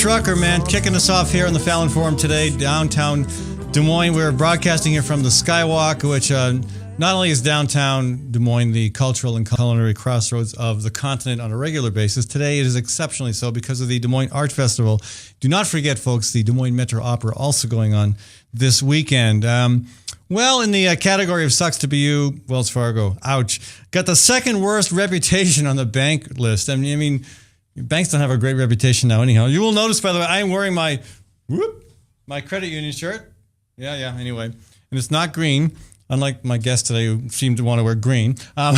Trucker, man, kicking us off here on the Fallon Forum today, downtown Des Moines. We're broadcasting here from the Skywalk, which not only is downtown Des Moines the cultural and culinary crossroads of the continent on a regular basis, today it is exceptionally so because of the Des Moines Art Festival. Do not forget, folks, the Des Moines Metro Opera also going on this weekend. Well, in the category of sucks to be you, Wells Fargo, ouch, got the second worst reputation on the bank list. I mean, banks don't have a great reputation now anyhow. You will notice, by the way, I am wearing my credit union shirt. Yeah, anyway. And it's not green, unlike my guest today who seemed to want to wear green. But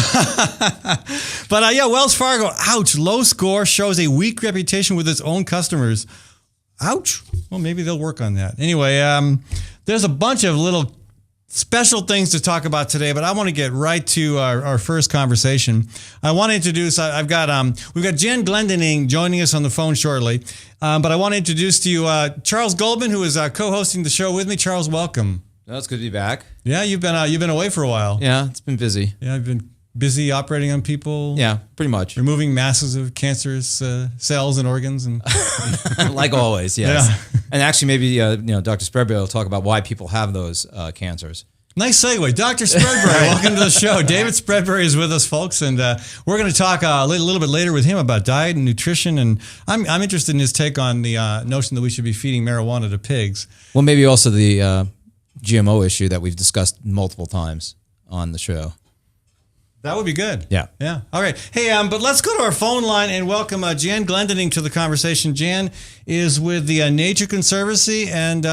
Wells Fargo, ouch, low score, shows a weak reputation with its own customers. Ouch. Well, maybe they'll work on that. Anyway, there's a bunch of little special things to talk about today, but I want to get right to our first conversation. I want to introduce, we've got Jen Glendening joining us on the phone shortly, but I want to introduce to you Charles Goldman, who is co-hosting the show with me. Charles, welcome. No, it's good to be back. Yeah, you've been away for a while. Yeah, it's been busy. Yeah, I've been busy operating on people. Yeah, pretty much. Removing masses of cancerous cells and organs. And like always, yes. Yeah. And actually maybe Dr. Spreadbury will talk about why people have those cancers. Nice segue. Dr. Spreadbury, welcome to the show. David Spreadbury is with us, folks, and we're going to talk a little bit later with him about diet and nutrition, and I'm interested in his take on the notion that we should be feeding marijuana to pigs. Well, maybe also the GMO issue that we've discussed multiple times on the show. That would be good. Yeah. All right. Hey, but let's go to our phone line and welcome Jan Glendening to the conversation. Jan is with the Nature Conservancy and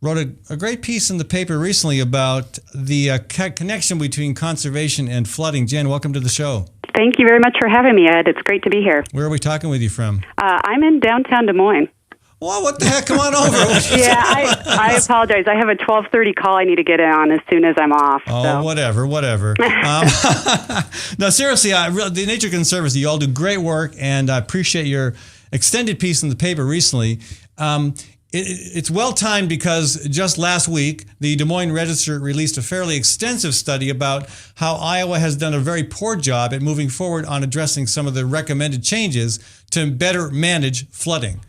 wrote a great piece in the paper recently about the connection between conservation and flooding. Jan, welcome to the show. Thank you very much for having me, Ed. It's great to be here. Where are we talking with you from? I'm in downtown Des Moines. Well, what the heck? Come on over. Yeah, I apologize. I have a 12:30 call I need to get in on as soon as I'm off. Oh, so. whatever. No, seriously, the Nature Conservancy, you all do great work, and I appreciate your extended piece in the paper recently. It's well-timed because just last week, the Des Moines Register released a fairly extensive study about how Iowa has done a very poor job at moving forward on addressing some of the recommended changes to better manage flooding.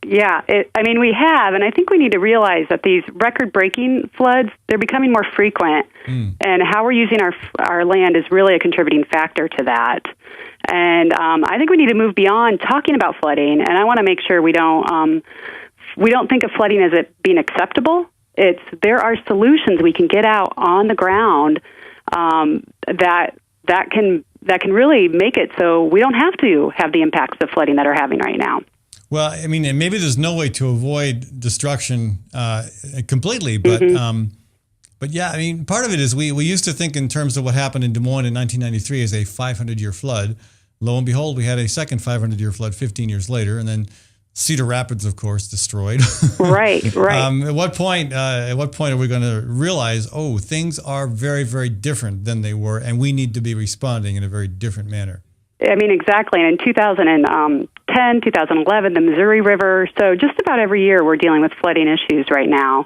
Yeah, we have, and I think we need to realize that these record-breaking floods, they're becoming more frequent, and how we're using our land is really a contributing factor to that. And I think we need to move beyond talking about flooding, and I want to make sure we don't think of flooding as it being acceptable. There are solutions we can get out on the ground that can really make it so we don't have to have the impacts of flooding that are having right now. Well, I mean, and maybe there's no way to avoid destruction completely, but yeah, I mean, part of it is we used to think in terms of what happened in Des Moines in 1993 as a 500-year flood. Lo and behold, we had a second 500-year flood 15 years later, and then Cedar Rapids, of course, destroyed. Right. At what point are we going to realize, things are very, very different than they were, and we need to be responding in a very different manner? I mean, exactly. And in 2010, 2011, the Missouri River. So just about every year we're dealing with flooding issues right now.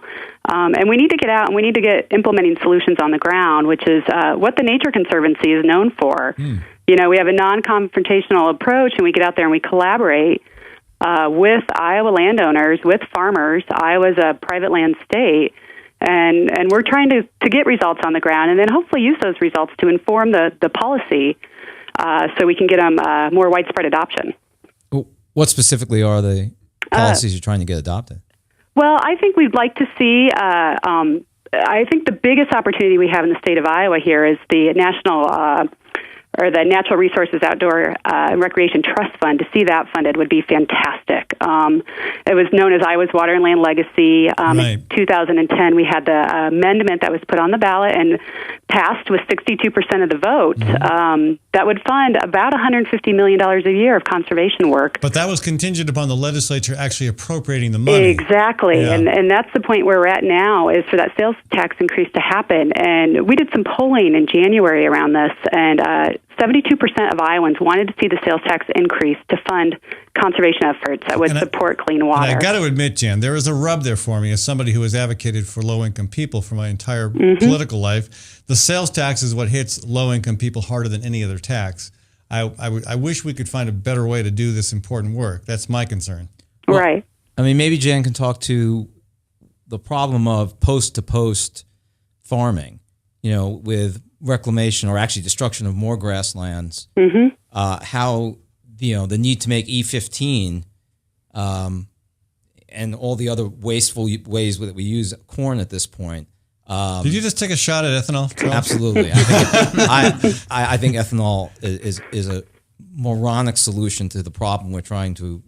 And we need to get out and we need to get implementing solutions on the ground, which is what the Nature Conservancy is known for. We have a non-confrontational approach, and we get out there and we collaborate with Iowa landowners, with farmers. Iowa's a private land state. And we're trying to get results on the ground and then hopefully use those results to inform the policy so we can get them more widespread adoption. What specifically are the policies you're trying to get adopted? Well, I think we'd like to see, I think the biggest opportunity we have in the state of Iowa here is the the Natural Resources Outdoor and Recreation Trust Fund. To see that funded would be fantastic. It was known as Iowa's Water and Land Legacy. Right. In 2010, we had the amendment that was put on the ballot and passed with 62% of the vote. That would fund about $150 million a year of conservation work. But that was contingent upon the legislature actually appropriating the money. Exactly. Yeah. And that's the point where we're at now, is for that sales tax increase to happen. And we did some polling in January around this, and 72% of Iowans wanted to see the sales tax increase to fund conservation efforts that would support clean water. I got to admit, Jan, there is a rub there for me as somebody who has advocated for low-income people for my entire political life. The sales tax is what hits low-income people harder than any other tax. I wish we could find a better way to do this important work. That's my concern. Well, right. I mean, maybe Jan can talk to the problem of post-to-post farming, with reclamation or actually destruction of more grasslands, how, the need to make E15 and all the other wasteful ways that we use corn at this point. Did you just take a shot at ethanol, Charles? Absolutely. I think ethanol is a moronic solution to the problem we're trying to,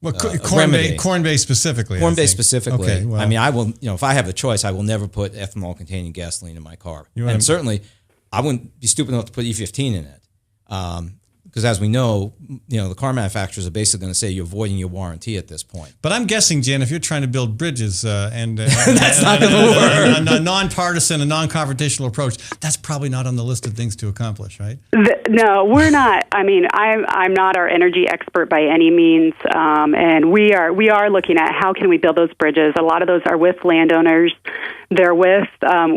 corn-based specifically. Corn-based specifically. Okay, well. I mean, I will, if I have a choice, I will never put ethanol-containing gasoline in my car. And certainly, I wouldn't be stupid enough to put E15 in it. Because as we know, the car manufacturers are basically going to say you're voiding your warranty at this point. But I'm guessing, Jen, if you're trying to build bridges that's not going to work. A nonpartisan, a non-confrontational approach, that's probably not on the list of things to accomplish, right? No, we're not. I mean, I'm not our energy expert by any means, and we are looking at how can we build those bridges. A lot of those are with landowners. They're with.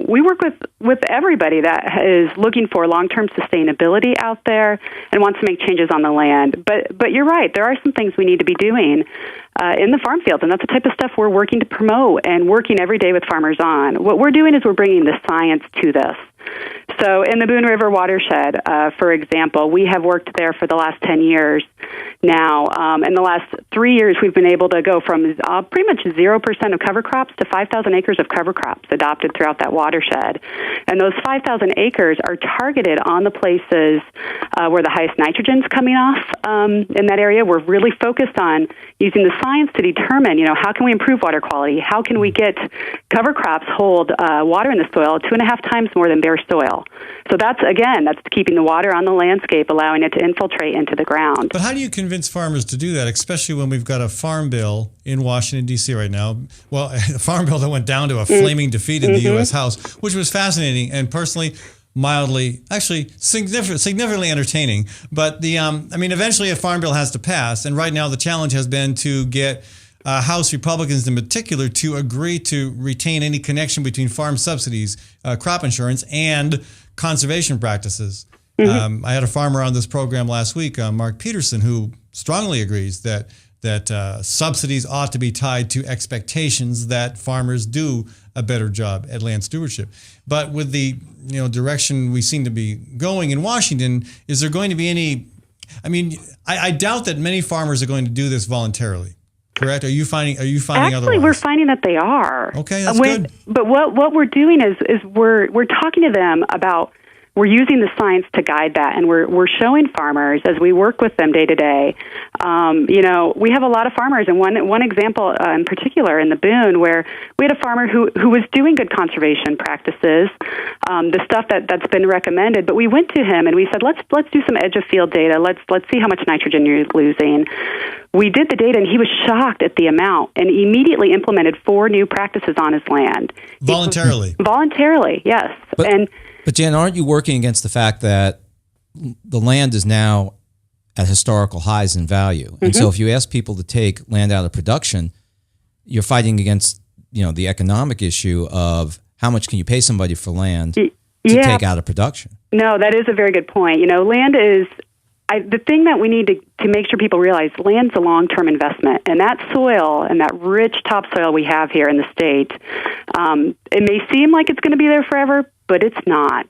We work with everybody that is looking for long-term sustainability out there and wants to make changes on the land. But you're right. There are some things we need to be doing in the farm fields, and that's the type of stuff we're working to promote and working every day with farmers on. What we're doing is we're bringing the science to this. So in the Boone River watershed, for example, we have worked there for the last 10 years now. In the last 3 years, we've been able to go from pretty much 0% of cover crops to 5,000 acres of cover crops adopted throughout that watershed. And those 5,000 acres are targeted on the places where the highest nitrogen's coming off in that area. We're really focused on using the science to determine, how can we improve water quality? How can we get cover crops hold water in the soil 2.5 times more than bare soil? So that's keeping the water on the landscape, allowing it to infiltrate into the ground. But how do you convince farmers to do that, especially when we've got a farm bill in Washington, D.C. right now? Well, a farm bill that went down to a flaming defeat in the U.S. House, which was fascinating and personally mildly, actually significantly entertaining. But eventually a farm bill has to pass, and right now the challenge has been to get House Republicans in particular to agree to retain any connection between farm subsidies, crop insurance, and conservation practices. I had a farmer on this program last week, Mark Peterson, who strongly agrees that subsidies ought to be tied to expectations that farmers do a better job at land stewardship. But with the direction we seem to be going in Washington, is there going to be any? I mean, I doubt that many farmers are going to do this voluntarily. Correct? Are you finding Actually, otherwise? we're finding that they are. Okay, that's good. But what we're doing is we're talking to them about. We're using the science to guide that, and we're showing farmers as we work with them day to day. We have a lot of farmers, and one example in particular in the Boone, where we had a farmer who was doing good conservation practices, the stuff that's been recommended. But we went to him and we said, let's do some edge of field data. Let's see how much nitrogen you're losing. We did the data, and he was shocked at the amount, and immediately implemented 4 new practices on his land. Voluntarily. Voluntarily, yes. But Jan, aren't you working against the fact that the land is now at historical highs in value? And so if you ask people to take land out of production, you're fighting against, the economic issue of how much can you pay somebody for land to take out of production? No, that is a very good point. Land is the thing that we need to make sure people realize. Land's a long-term investment, and that soil and that rich topsoil we have here in the state, it may seem like it's going to be there forever, but it's not.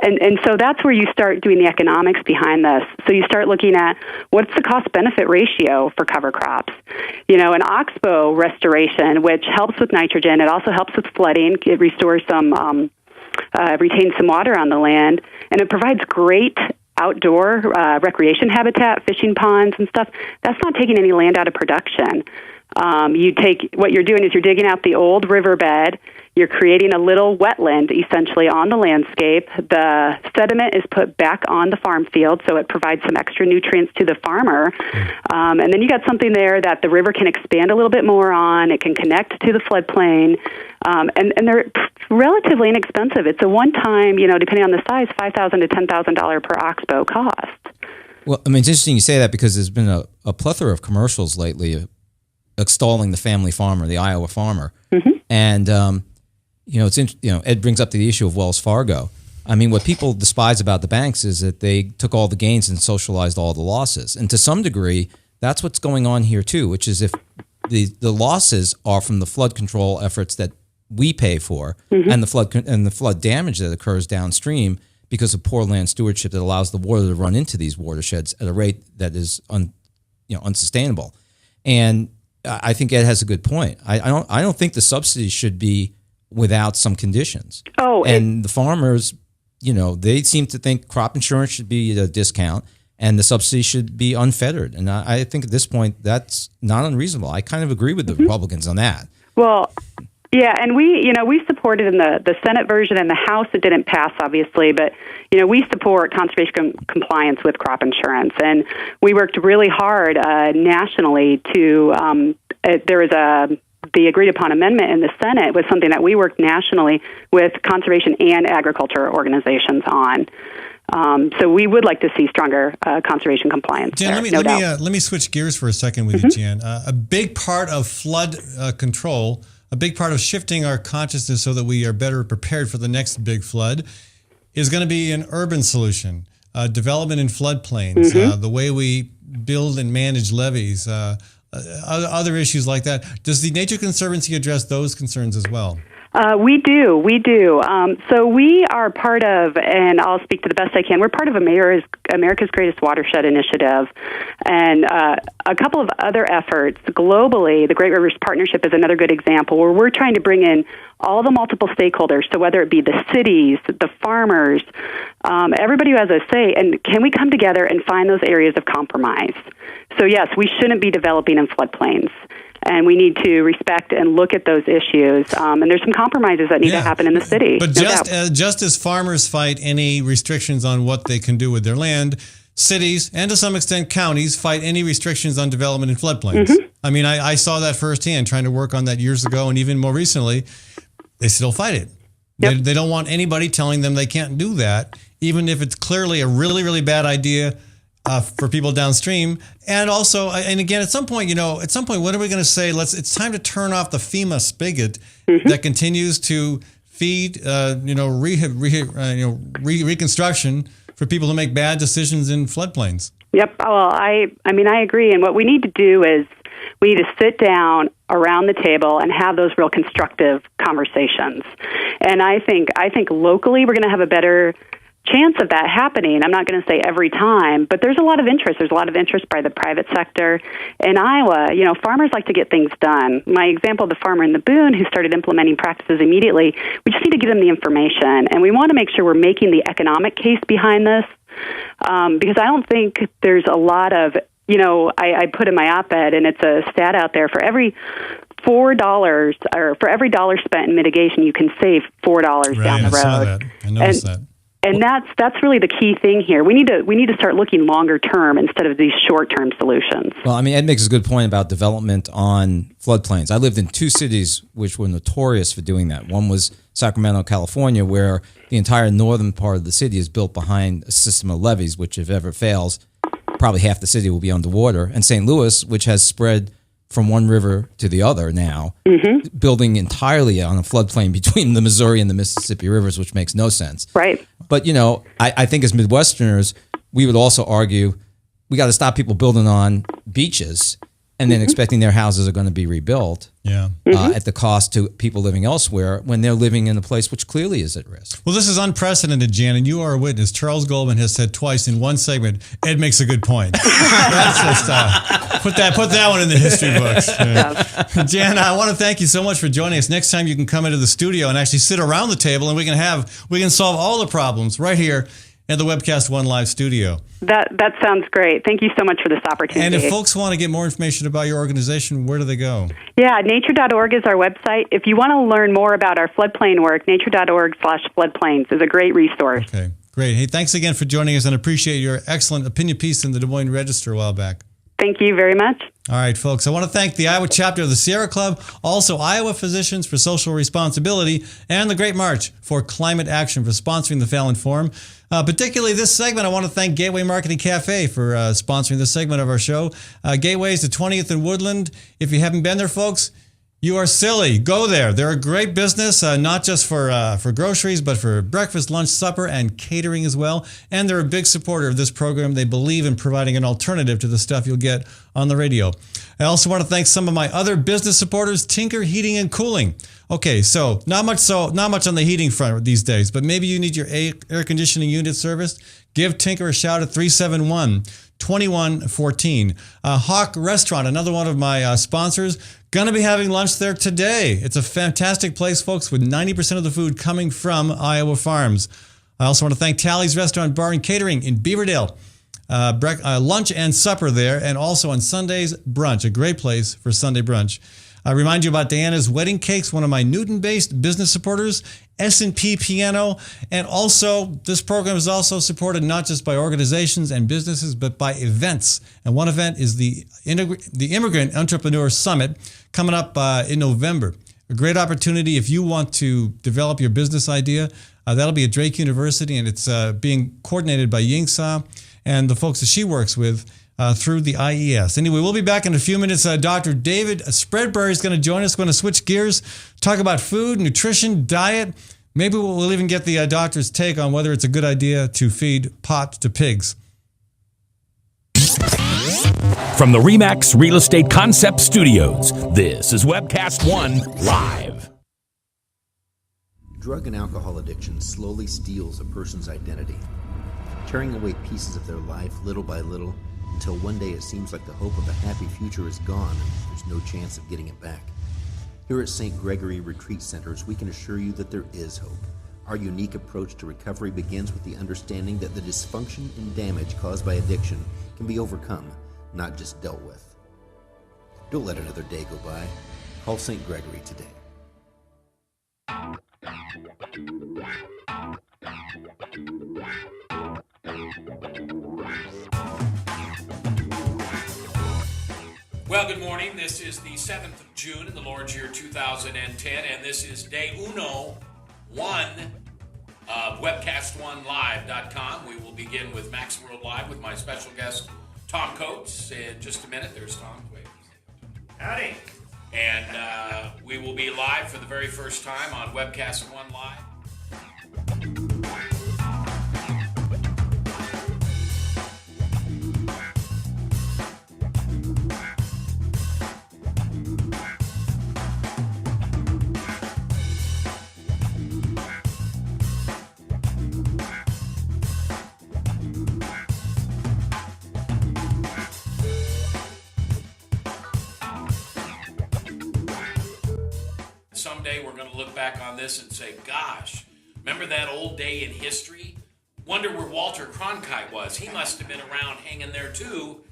And so that's where you start doing the economics behind this. So you start looking at what's the cost-benefit ratio for cover crops. An oxbow restoration, which helps with nitrogen. It also helps with flooding. It restores retains some water on the land, and it provides great outdoor recreation habitat, fishing ponds and stuff. That's not taking any land out of production. What you're doing is you're digging out the old riverbed. You're creating a little wetland, essentially, on the landscape. The sediment is put back on the farm field, so it provides some extra nutrients to the farmer. And then you got something there that the river can expand a little bit more on. It can connect to the floodplain. And they're relatively inexpensive. It's a one-time, depending on the size, $5,000 to $10,000 per oxbow cost. Well, it's interesting you say that because there's been a plethora of commercials lately extolling the family farmer, the Iowa farmer. And, Ed brings up the issue of Wells Fargo. I mean, what people despise about the banks is that they took all the gains and socialized all the losses. And to some degree, that's what's going on here too, which is if the losses are from the flood control efforts that we pay for and the flood damage that occurs downstream because of poor land stewardship that allows the water to run into these watersheds at a rate that is unsustainable. And I think Ed has a good point. I don't think the subsidies should be without some conditions. The farmers, they seem to think crop insurance should be at a discount and the subsidy should be unfettered. And I think at this point that's not unreasonable. I kind of agree with the Republicans on that. Well, yeah, and we supported in the Senate version and the House. It didn't pass, obviously, but we support conservation compliance with crop insurance, and we worked really hard nationally to. There was the agreed upon amendment in the Senate was something that we worked nationally with conservation and agriculture organizations on. So we would like to see stronger conservation compliance. Jan, let me switch gears for a second with you, Jan. A big part of flood control. A big part of shifting our consciousness so that we are better prepared for the next big flood is going to be an urban solution, development in floodplains, the way we build and manage levees, other issues like that. Does the Nature Conservancy address those concerns as well? We do. So we are part of, and I'll speak to the best I can, we're part of America's Greatest Watershed Initiative, and a couple of other efforts globally. The Great Rivers Partnership is another good example where we're trying to bring in all the multiple stakeholders, so whether it be the cities, the farmers, everybody who has a say, and can we come together and find those areas of compromise? So yes, we shouldn't be developing in floodplains. And we need to respect and look at those issues. And there's some compromises that need to happen in the city. But just as farmers fight any restrictions on what they can do with their land, cities and to some extent counties fight any restrictions on development in floodplains. I mean, I saw that firsthand trying to work on that years ago, and even more recently, they still fight it. They don't want anybody telling them they can't do that, even if it's clearly a really, really bad idea for people downstream. And also, and again, at some point, what are we going to say? It's time to turn off the FEMA spigot that continues to feed, reconstruction for people who make bad decisions in floodplains. Yep. Well, I agree. And what we need to do is we need to sit down around the table and have those real constructive conversations. And I think locally we're going to have a better chance of that happening. I'm not going to say every time, but there's a lot of interest. There's a lot of interest by the private sector. In Iowa, farmers like to get things done. My example, the farmer in the Boone who started implementing practices immediately, we just need to give them the information. And we want to make sure we're making the economic case behind this because I don't think there's a lot of, I put in my op-ed, and it's a stat out there, for every $4 or for every dollar spent in mitigation, you can save $4 down the road. I saw that. I noticed that. And that's really the key thing here. We need to start looking longer term instead of these short term solutions. Well, I mean, Ed makes a good point about development on floodplains. I lived in two cities which were notorious for doing that. One was Sacramento, California, where the entire northern part of the city is built behind a system of levees, which if ever fails, probably half the city will be underwater. And St. Louis, which has spread from one river to the other now, building entirely on a floodplain between the Missouri and the Mississippi rivers, which makes no sense. Right. But, I think as Midwesterners, we would also argue we got to stop people building on beaches and then expecting their houses are going to be rebuilt at the cost to people living elsewhere when they're living in a place which clearly is at risk. Well, this is unprecedented, Jan, and you are a witness. Charles Goldman has said twice in one segment, Ed makes a good point. That's just, put that one in the history books. Yeah. Jan, I want to thank you so much for joining us. Next time you can come into the studio and actually sit around the table and we can solve all the problems right here at the Webcast One Live studio. That sounds great. Thank you so much for this opportunity. And if folks want to get more information about your organization, where do they go? Yeah, nature.org is our website. If you want to learn more about our floodplain work, nature.org/floodplains is a great resource. Okay, great. Hey, thanks again for joining us and appreciate your excellent opinion piece in the Des Moines Register a while back. Thank you very much. All right, folks. I want to thank the Iowa chapter of the Sierra Club, also Iowa Physicians for Social Responsibility, and the Great March for Climate Action for sponsoring the Fallon Forum. Particularly this segment, I want to thank Gateway Marketing Cafe for sponsoring this segment of our show. Gateway is the 20th and Woodland. If you haven't been there, folks, You are silly. Go there. They're a great business, not just for groceries, but for breakfast, lunch, supper, and catering as well. And they're a big supporter of this program. They believe in providing an alternative to the stuff you'll get on the radio. I also want to thank some of my other business supporters, Tinker Heating and Cooling. Okay, so not much on the heating front these days, but maybe you need your air conditioning unit serviced. Give Tinker a shout at 371-2114. Hawk Restaurant, another one of my sponsors, going to be having lunch there today. It's a fantastic place, folks, with 90% of the food coming from Iowa farms. I also want to thank Tally's Restaurant, Bar, and Catering in Beaverdale. Lunch and supper there, and also on Sundays, brunch, a great place for Sunday brunch. I remind you about Diana's Wedding Cakes, one of my Newton-based business supporters, S&P Piano, and also this program is also supported not just by organizations and businesses, but by events. And one event is the Immigrant Entrepreneur Summit coming up in November. A great opportunity if you want to develop your business idea. That'll be at Drake University, and it's being coordinated by Yingsa and the folks that she works with through the IES. Anyway, we'll be back in a few minutes. Dr. David Spreadbury is going to join us. We're going to switch gears, talk about food, nutrition, diet. Maybe we'll even get the doctor's take on whether it's a good idea to feed pot to pigs. From the RE/MAX Real Estate Concept Studios, this is Webcast One Live. Drug and alcohol addiction slowly steals a person's identity, tearing away pieces of their life little by little, until one day it seems like the hope of a happy future is gone and there's no chance of getting it back. Here at St. Gregory Retreat Centers, we can assure you that there is hope. Our unique approach to recovery begins with the understanding that the dysfunction and damage caused by addiction can be overcome, not just dealt with. Don't let another day go by. Call St. Gregory today. Well, good morning. This is the 7th of June in the Lord's year 2010, and this is day 1 of webcast1live.com. We will begin with Max World Live with my special guest, Tom Coates. In just a minute, there's Tom. Wait. Howdy. And we will be live for the very first time on Webcast One Live. Someday we're going to look back on this and say, gosh, remember that old day in history? Wonder where Walter Cronkite was. He must have been around hanging there too.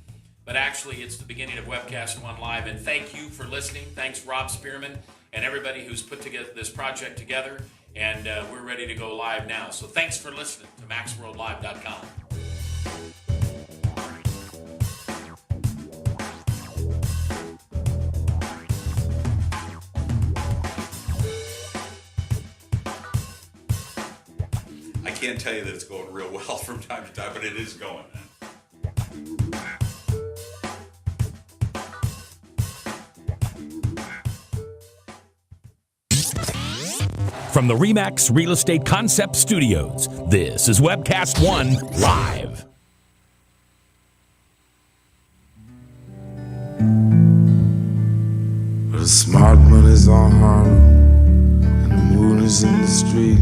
But actually, it's the beginning of Webcast One Live. And thank you for listening. Thanks, Rob Spearman, and everybody who's put together this project together. And we're ready to go live now. So thanks for listening to MaxWorldLive.com. I can't tell you that it's going real well from time to time, but it is going. From the RE/MAX Real Estate Concept Studios, this is Webcast One Live. The smart money's on Harlem, and the moon is in the street.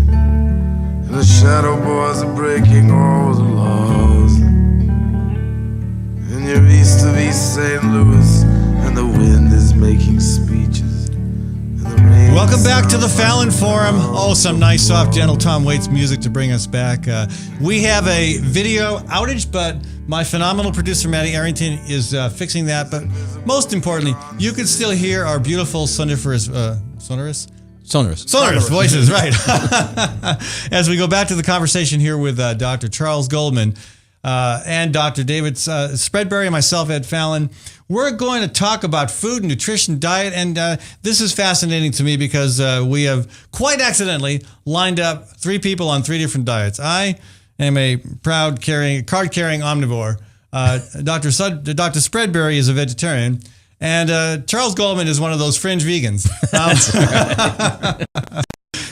And the shadow boys are breaking all the laws. And you're east of East St. Louis, and the wind is making speeches. And the rain Welcome back to the Fallon Forum. Oh, some nice, soft, gentle Tom Waits music to bring us back. We have a video outage, but my phenomenal producer, Maddie Arrington, is fixing that. But most importantly, you can still hear our beautiful sonorous voices, right? As we go back to the conversation here with Dr. Charles Goldman and Dr. David Spreadbury and myself, Ed Fallon, we're going to talk about food, nutrition, diet, and this is fascinating to me because we have quite accidentally lined up three people on three different diets. I am a card-carrying omnivore. Dr. Spreadbury is a vegetarian. And Charles Goldman is one of those fringe vegans.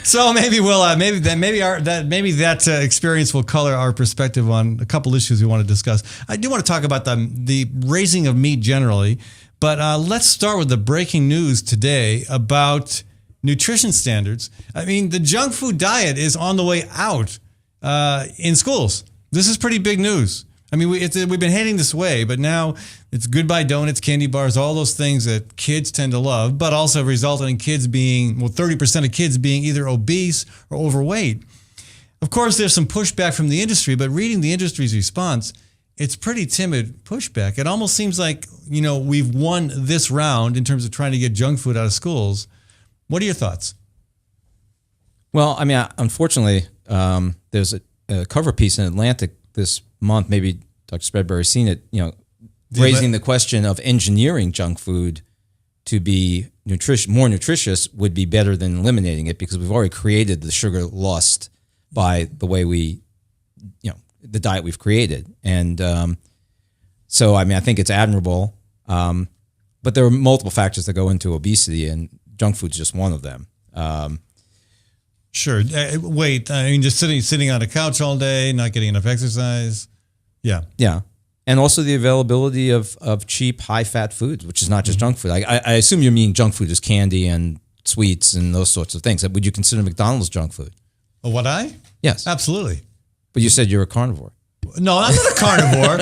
So maybe we'll maybe that experience will color our perspective on a couple issues we want to discuss. I do want to talk about the raising of meat generally, but let's start with the breaking news today about nutrition standards. I mean, the junk food diet is on the way out in schools. This is pretty big news. I mean, we've been heading this way, but now it's goodbye donuts, candy bars, all those things that kids tend to love, but also resulted in kids being, 30% of kids being either obese or overweight. Of course, there's some pushback from the industry, but reading the industry's response, it's pretty timid pushback. It almost seems like, we've won this round in terms of trying to get junk food out of schools. What are your thoughts? Well, I mean, unfortunately, there's a cover piece in Atlantic this month, maybe Dr. Spreadbury's seen it, raising the question of engineering junk food to be more nutritious would be better than eliminating it, because we've already created the sugar lust by the way the diet we've created. And so, I mean, I think it's admirable, but there are multiple factors that go into obesity, and junk food is just one of them. Sure. Wait, I mean, just sitting on a couch all day, not getting enough exercise. Yeah. Yeah. And also the availability of cheap, high-fat foods, which is not just junk food. I assume you mean junk food is candy and sweets and those sorts of things. Would you consider McDonald's junk food? Oh, would I? Yes. Absolutely. But you said you're a carnivore. No, I'm not a carnivore.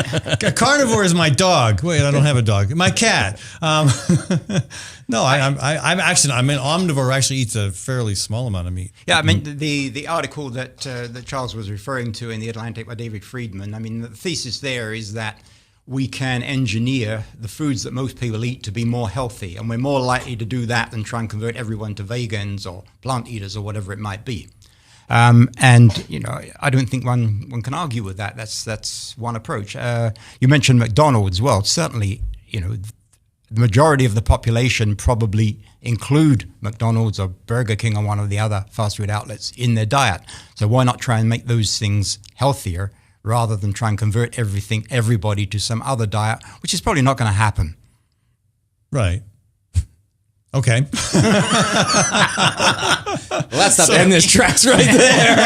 A carnivore is my dog. Wait, I don't have a dog. My cat. No, I'm an omnivore who actually eats a fairly small amount of meat. Yeah, I mean, the article that Charles was referring to in The Atlantic by David Friedman, I mean, the thesis there is that we can engineer the foods that most people eat to be more healthy, and we're more likely to do that than try and convert everyone to vegans or plant eaters or whatever it might be. And I don't think one can argue with that. That's one approach. You mentioned McDonald's. Well, certainly, the majority of the population probably include McDonald's or Burger King or one of the other fast food outlets in their diet. So why not try and make those things healthier rather than try and convert everybody to some other diet, which is probably not going to happen. Right. Okay. Well, that's not end this tracks right there.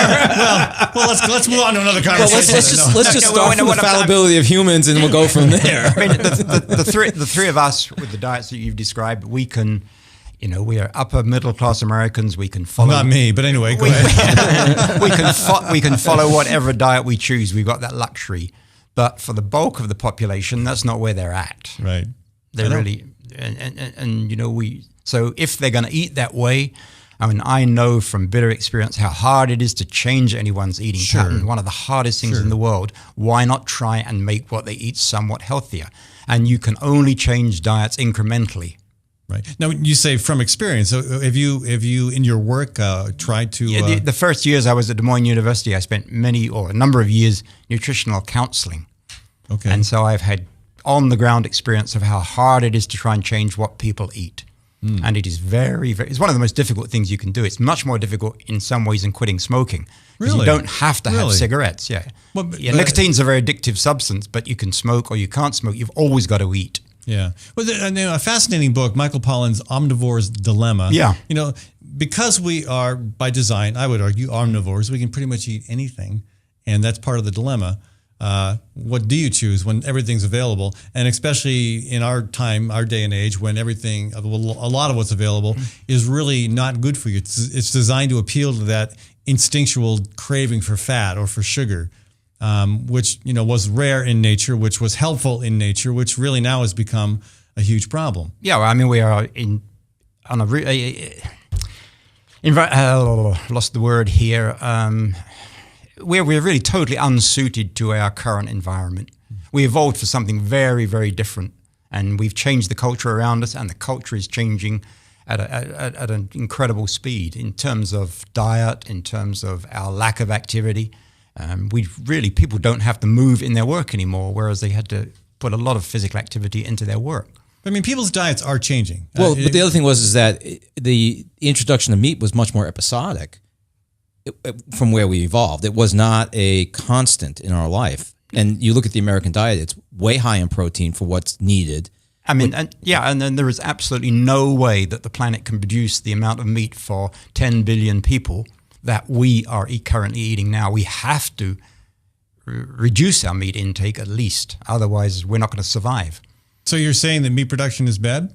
well, let's move on to another conversation. Let's just start from the fallibility of humans, and we'll go from there. I mean, the three of us with the diets that you've described, we can, we are upper middle class Americans. We can follow. Not me, but anyway, go ahead. we can follow whatever diet we choose. We've got that luxury. But for the bulk of the population, that's not where they're at. Right. They're really, So if they're going to eat that way, I mean, I know from bitter experience how hard it is to change anyone's eating pattern. One of the hardest things in the world. Why not try and make what they eat somewhat healthier? And you can only change diets incrementally. Right. Now, you say from experience. So have you in your work tried to... The first years I was at Des Moines University, I spent a number of years nutritional counseling. Okay. And so I've had on-the-ground experience of how hard it is to try and change what people eat. And it is very, very, it's one of the most difficult things you can do. It's much more difficult in some ways than quitting smoking. Really? You don't have to have cigarettes, Well, nicotine's a very addictive substance, but you can smoke or you can't smoke. You've always got to eat. Yeah. Well, a fascinating book, Michael Pollan's Omnivore's Dilemma. Yeah. Because we are, by design, I would argue, omnivores, we can pretty much eat anything, and that's part of the dilemma. What do you choose when everything's available? And especially in our time, our day and age, when everything, a lot of what's available is really not good for you. It's designed to appeal to that instinctual craving for fat or for sugar, which, was rare in nature, which was helpful in nature, which really now has become a huge problem. Yeah, well, I mean, we are lost the word here. We're really totally unsuited to our current environment. We evolved for something very, very different, and we've changed the culture around us, and the culture is changing at an incredible speed in terms of diet, in terms of our lack of activity. People don't have to move in their work anymore, whereas they had to put a lot of physical activity into their work. I mean, people's diets are changing. Well, but the other thing is that the introduction of meat was much more episodic from where we evolved. It was not a constant in our life. And you look at the American diet, it's way high in protein for what's needed. I mean, and then there is absolutely no way that the planet can produce the amount of meat for 10 billion people that we are currently eating now. We have to reduce our meat intake at least. Otherwise, we're not going to survive. So you're saying that meat production is bad?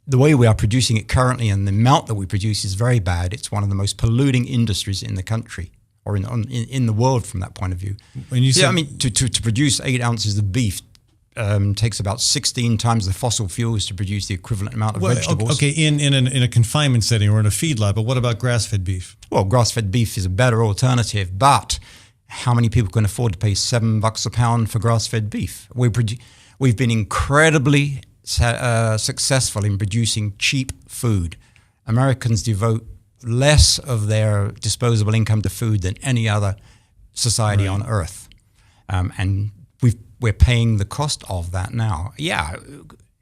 The way we are producing it currently and the amount that we produce is very bad. It's one of the most polluting industries in the country or in the world from that point of view. When you say, I mean, to produce 8 ounces of beef takes about 16 times the fossil fuels to produce the equivalent amount of vegetables. Okay, in a confinement setting or in a feedlot, but what about grass-fed beef? Well, grass-fed beef is a better alternative, but how many people can afford to pay $7 a pound for grass-fed beef? We've been incredibly successful in producing cheap food. Americans devote less of their disposable income to food than any other society on earth. And we're paying the cost of that now. Yeah,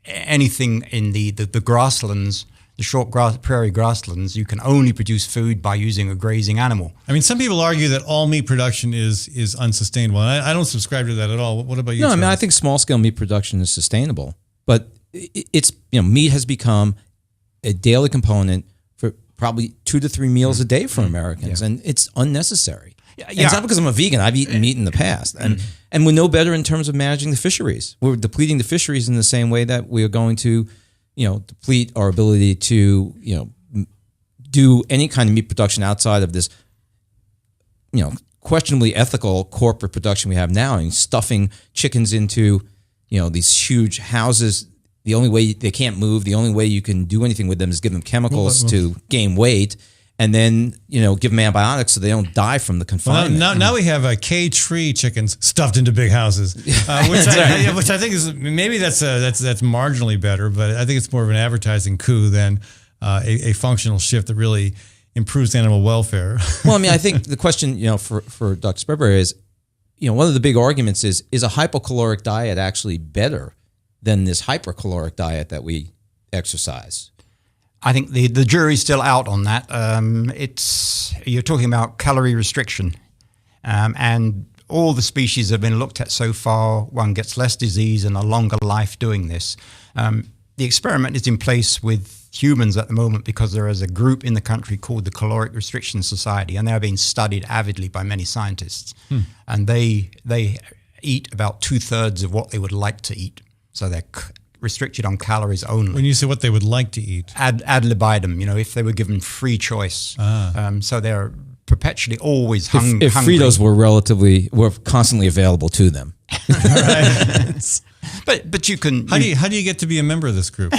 anything in the grasslands, the short prairie grasslands, you can only produce food by using a grazing animal. I mean, some people argue that all meat production is unsustainable. And I don't subscribe to that at all. What about you? No, Charles? I mean, I think small scale meat production is sustainable, but it's, meat has become a daily component for probably 2 to 3 meals a day for Americans, and it's unnecessary. And it's not because I'm a vegan. I've eaten meat in the past, and we're no better in terms of managing the fisheries. We're depleting the fisheries in the same way that we are going to, deplete our ability to, do any kind of meat production outside of this, questionably ethical corporate production we have now, and stuffing chickens into, these huge houses. The only way they can't move, the only way you can do anything with them is give them chemicals to gain weight. And then, give them antibiotics so they don't die from the confinement. Well, now we have K-tree chickens stuffed into big houses, which I think is maybe that's marginally better, but I think it's more of an advertising coup than a functional shift that really improves animal welfare. Well, I mean, I think the question, for Dr. Spreadbury is, one of the big arguments is a hypocaloric diet actually better than this hypercaloric diet that we exercise? I think the jury's still out on that. You're talking about calorie restriction, and all the species have been looked at so far. One gets less disease and a longer life doing this. The experiment is in place with humans at the moment because there is a group in the country called the Caloric Restriction Society, and they're being studied avidly by many scientists. And they eat about 2/3 of what they would like to eat, so they're restricted on calories only. When you say what they would like to eat, ad libitum, if they were given free choice. So they're perpetually always hungry. If Fritos were constantly available to them. right? But you can. How do you get to be a member of this group?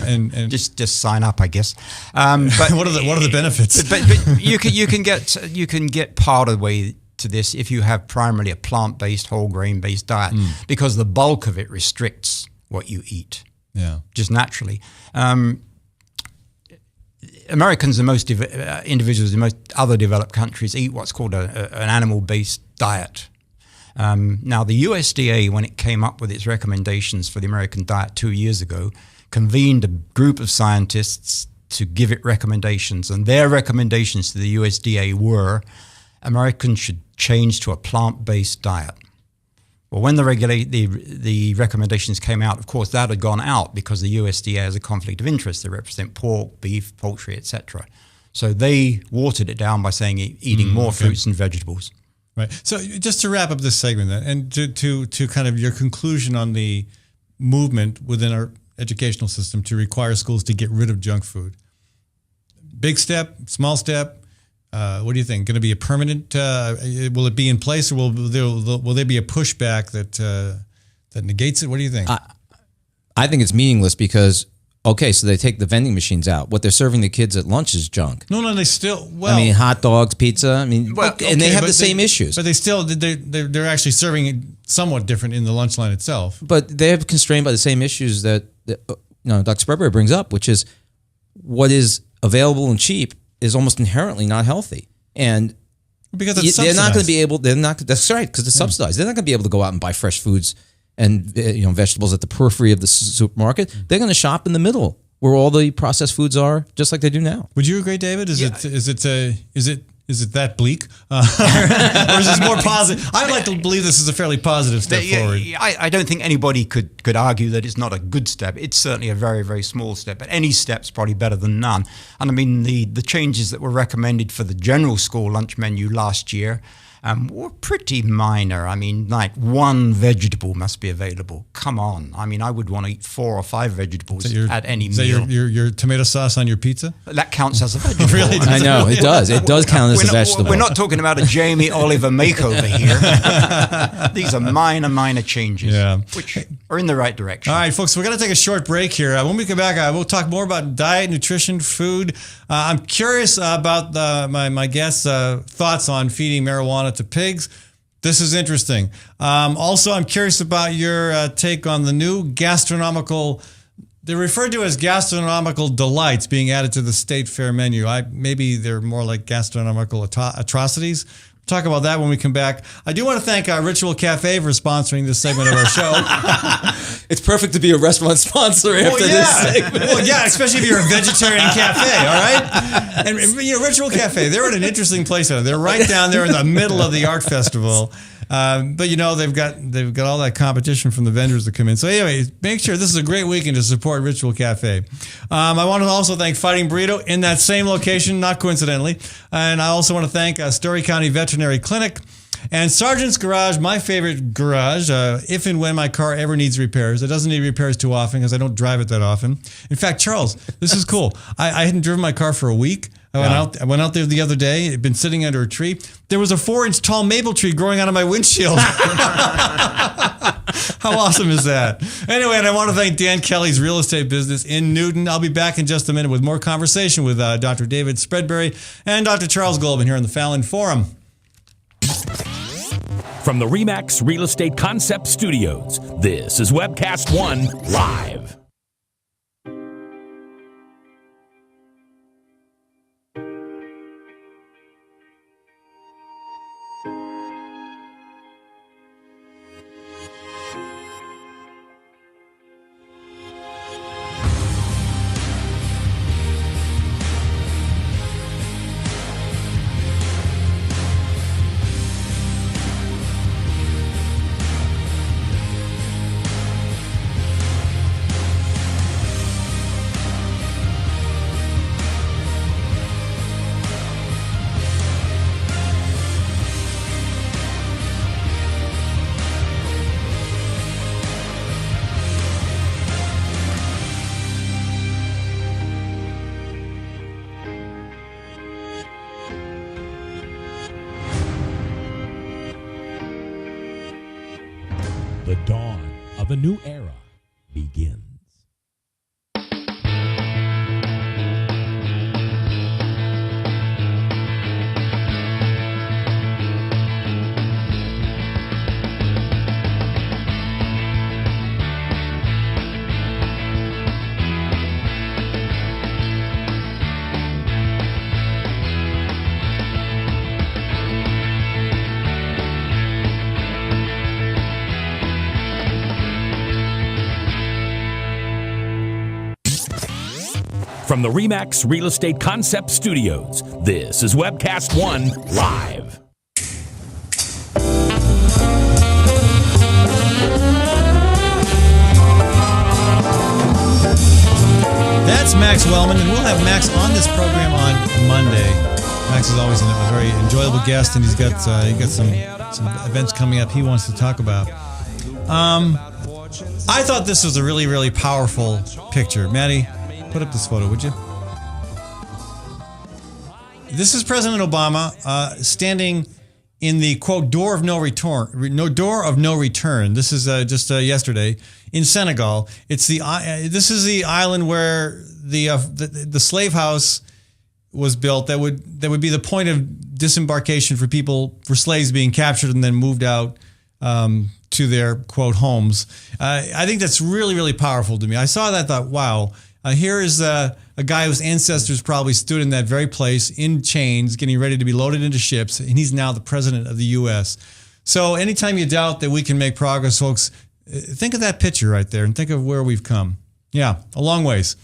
And just sign up, I guess. But what are the benefits? But you can get part of the way to this if you have primarily a plant-based, whole grain-based diet, because the bulk of it restricts what you eat, just naturally. Americans and most individuals in most other developed countries eat what's called an animal-based diet. Now, the USDA, when it came up with its recommendations for the American diet 2 years ago, convened a group of scientists to give it recommendations, and their recommendations to the USDA were Americans should change to a plant-based diet. Well, when the recommendations came out, of course, that had gone out because the USDA has a conflict of interest. They represent pork, beef, poultry, etc. So they watered it down by saying eating more fruits and vegetables. Right. So just to wrap up this segment then, and to kind of your conclusion on the movement within our educational system to require schools to get rid of junk food. Big step, small step. What do you think? Going to be a permanent? Will it be in place, or will there be a pushback that negates it? What do you think? I think it's meaningless because so they take the vending machines out. What they're serving the kids at lunch is junk. No, they still. I mean, hot dogs, pizza. I mean, and they have the same issues. But they're actually serving it somewhat different in the lunch line itself. But they're constrained by the same issues that Dr. Spreadbury brings up, which is what is available and cheap is almost inherently not healthy, and because it's they're not going to be able. They're not. That's right, because it's subsidized. They're not going to be able to go out and buy fresh foods and vegetables at the periphery of the supermarket. They're going to shop in the middle where all the processed foods are, just like they do now. Would you agree, David? Is Is it that bleak? Or is this more positive? I'd like to believe this is a fairly positive step forward. I don't think anybody could argue that it's not a good step. It's certainly a very, very small step, but any step's probably better than none. And I mean, the changes that were recommended for the general school lunch menu last year were pretty minor. I mean, like 1 vegetable must be available. Come on. I mean, I would want to eat 4 or 5 vegetables at any meal. Is that your tomato sauce on your pizza? That counts as a vegetable. Really? I know, it does. It does count as a vegetable. We're not talking about a Jamie Oliver makeover here. These are minor changes, which are in the right direction. All right, folks, we're going to take a short break here. When we come back, we'll talk more about diet, nutrition, food. I'm curious about my guests' thoughts on feeding marijuana to pigs. This is interesting. Also, I'm curious about your take on the new gastronomical, they're referred to as gastronomical delights being added to the state fair menu. Maybe they're more like gastronomical atrocities. We'll talk about that when we come back. I do want to thank Ritual Cafe for sponsoring this segment of our show. It's perfect to be a restaurant sponsor after this segment. Well, yeah, especially if you're a vegetarian cafe, all right? And Ritual Cafe, they're in an interesting place. They're right down there in the middle of the art festival. But they've got all that competition from the vendors that come in. So anyway, make sure this is a great weekend to support Ritual Cafe. I want to also thank Fighting Burrito in that same location, not coincidentally. And I also want to thank Story County Veterinary Clinic and Sergeant's Garage, my favorite garage, if and when my car ever needs repairs. It doesn't need repairs too often because I don't drive it that often. In fact, Charles, this is cool. I hadn't driven my car for a week. I went out there the other day. It had been sitting under a tree. There was a 4-inch tall maple tree growing out of my windshield. How awesome is that? Anyway, and I want to thank Dan Kelly's Real Estate Business in Newton. I'll be back in just a minute with more conversation with Dr. David Spreadbury and Dr. Charles Goldman here on the Fallon Forum. From the RE/MAX Real Estate Concept Studios, this is Webcast One Live. The dawn of a new era begins. From the RE/MAX Real Estate Concept Studios, this is Webcast One Live. That's Max Wellman, and we'll have Max on this program on Monday. Max is always a very enjoyable guest, and he's got some events coming up he wants to talk about. I thought this was a really, really powerful picture. Maddie, put up this photo, would you? This is President Obama standing in the, quote, door of no return. Door of no return. This is just yesterday in Senegal. It's this is the island where the slave house was built. That would be the point of disembarkation for slaves being captured and then moved out to their, quote, homes. I think that's really, really powerful to me. I saw that, thought, wow. Here is a guy whose ancestors probably stood in that very place in chains, getting ready to be loaded into ships, and he's now the president of the U.S. So anytime you doubt that we can make progress, folks, think of that picture right there and think of where we've come. Yeah, a long ways.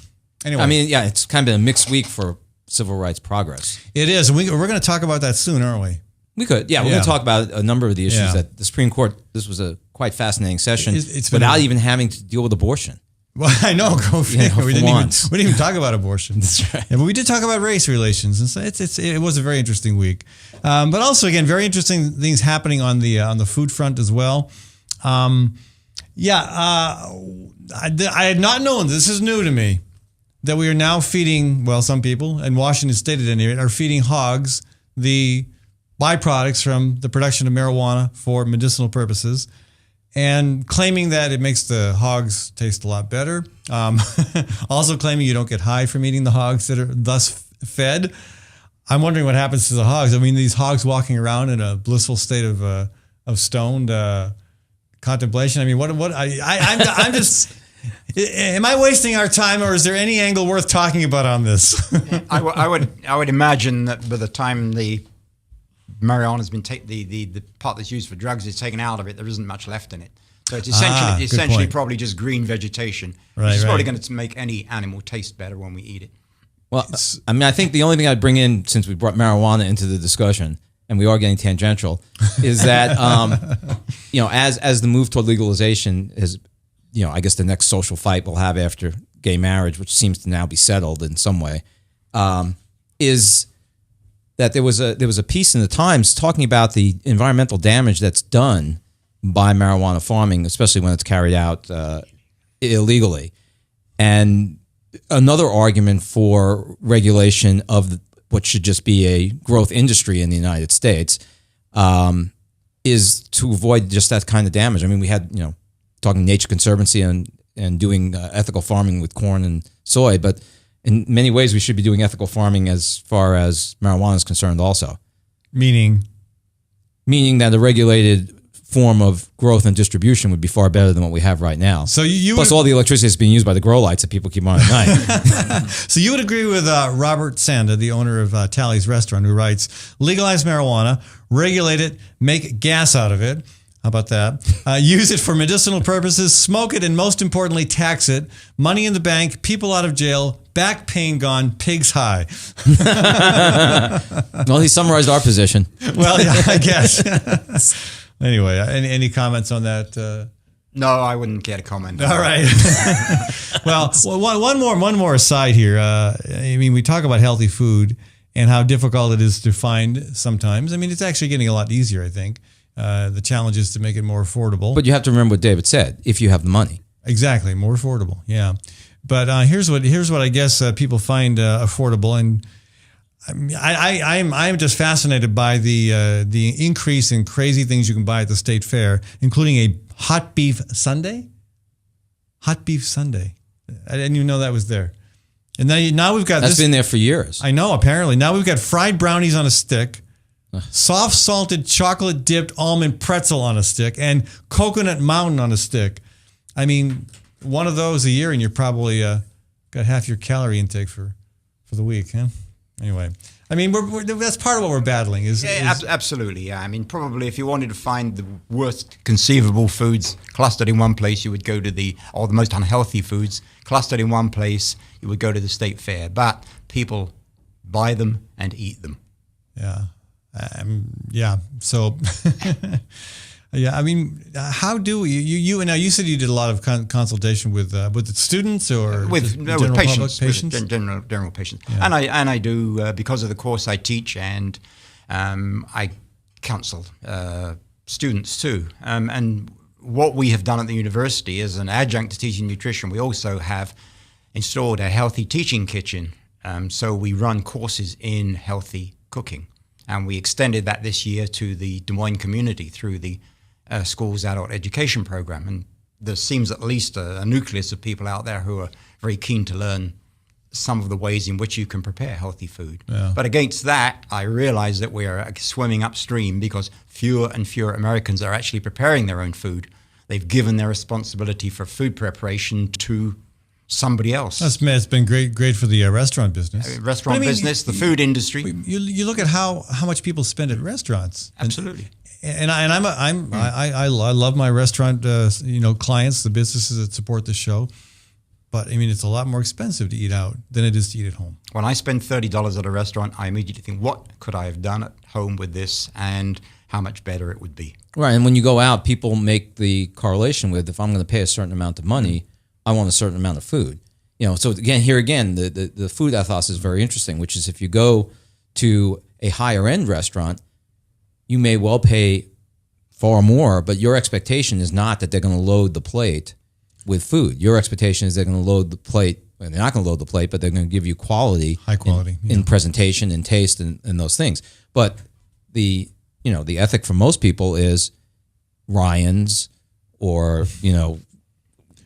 Anyway. I mean, yeah, it's kind of been a mixed week for civil rights progress. It is. And we're going to talk about that soon, aren't we? We could. Yeah, we're going to talk about a number of the issues that the Supreme Court, this was a quite fascinating session without even having to deal with abortion. Well, I know. We didn't even talk about abortion. That's right. Yeah, but we did talk about race relations, and so it was a very interesting week. But also, again, very interesting things happening on the food front as well. I had not known, this is new to me, that we are now feeding, well, some people, and Washington State at any rate, are feeding hogs the byproducts from the production of marijuana for medicinal purposes, and claiming that it makes the hogs taste a lot better. Also claiming you don't get high from eating the hogs that are thus fed. I'm wondering what happens to the hogs. I mean, these hogs walking around in a blissful state of stoned contemplation. I mean, I'm just. Am I wasting our time, or is there any angle worth talking about on this? I would imagine that by the time the marijuana has been the part that's used for drugs is taken out of it, there isn't much left in it. So it's essentially probably just green vegetation, which is probably going to make any animal taste better when we eat it. Well, I mean, I think the only thing I'd bring in, since we brought marijuana into the discussion, and we are getting tangential, is that as the move toward legalization is, I guess the next social fight we'll have after gay marriage, which seems to now be settled in some way, is that there was a piece in the Times talking about the environmental damage that's done by marijuana farming, especially when it's carried out illegally. And another argument for regulation of what should just be a growth industry in the United States is to avoid just that kind of damage. I mean, we had, talking Nature Conservancy and doing ethical farming with corn and soy, but in many ways, we should be doing ethical farming as far as marijuana is concerned also. Meaning that a regulated form of growth and distribution would be far better than what we have right now. So Plus all the electricity is being used by the grow lights that people keep on at night. So you would agree with Robert Sanda, the owner of Tally's Restaurant, who writes, legalize marijuana, regulate it, make gas out of it. How about that? Use it for medicinal purposes, smoke it, and most importantly, tax it. Money in the bank, people out of jail, back pain gone, pigs high. Well, he summarized our position. Well, yeah, I guess. Anyway, any comments on that? No, I wouldn't care to comment. All right. Well, one more aside here. I mean, we talk about healthy food and how difficult it is to find sometimes. I mean, it's actually getting a lot easier, I think. The challenge is to make it more affordable. But you have to remember what David said, if you have the money. Exactly, more affordable, yeah. But here's what I guess people find affordable, and I'm just fascinated by the increase in crazy things you can buy at the state fair, including a hot beef sundae. Hot beef sundae. I didn't even know that was there. And now we've got That's been there for years. I know, apparently. Now we've got fried brownies on a stick, soft salted chocolate dipped almond pretzel on a stick, and coconut mountain on a stick. I mean, one of those a year and you're probably got half your calorie intake for the week, huh? Anyway, I mean, that's part of what we're battling. Absolutely, yeah. I mean, probably if you wanted to find the worst conceivable foods clustered in one place, you would go to the most unhealthy foods clustered in one place, you would go to the state fair. But people buy them and eat them. Yeah. Yeah. So, yeah. I mean, how do you now? You said you did a lot of consultation with the students or with patients, general patients, yeah. and I do because of the course I teach, and I counsel students too. And what we have done at the university as an adjunct to teaching nutrition, we also have installed a healthy teaching kitchen. So we run courses in healthy cooking. And we extended that this year to the Des Moines community through the school's adult education program. And there seems at least a nucleus of people out there who are very keen to learn some of the ways in which you can prepare healthy food. Yeah. But against that, I realize that we are swimming upstream because fewer and fewer Americans are actually preparing their own food. They've given their responsibility for food preparation to somebody else. It's been great for the restaurant business. Business, the food industry. You look at how much people spend at restaurants. Absolutely. And I love my restaurant clients, the businesses that support the show. But I mean, it's a lot more expensive to eat out than it is to eat at home. When I spend $30 at a restaurant, I immediately think, what could I have done at home with this, and how much better it would be. Right, and when you go out, people make the correlation with, if I'm going to pay a certain amount of money, I want a certain amount of food. So again, the food ethos is very interesting, which is if you go to a higher end restaurant, you may well pay far more, but your expectation is not that they're going to load the plate with food. Your expectation is they're going to load the plate. Well, they're not going to load the plate, but they're going to give you quality, high quality in presentation and taste and those things. But the ethic for most people is Ryan's or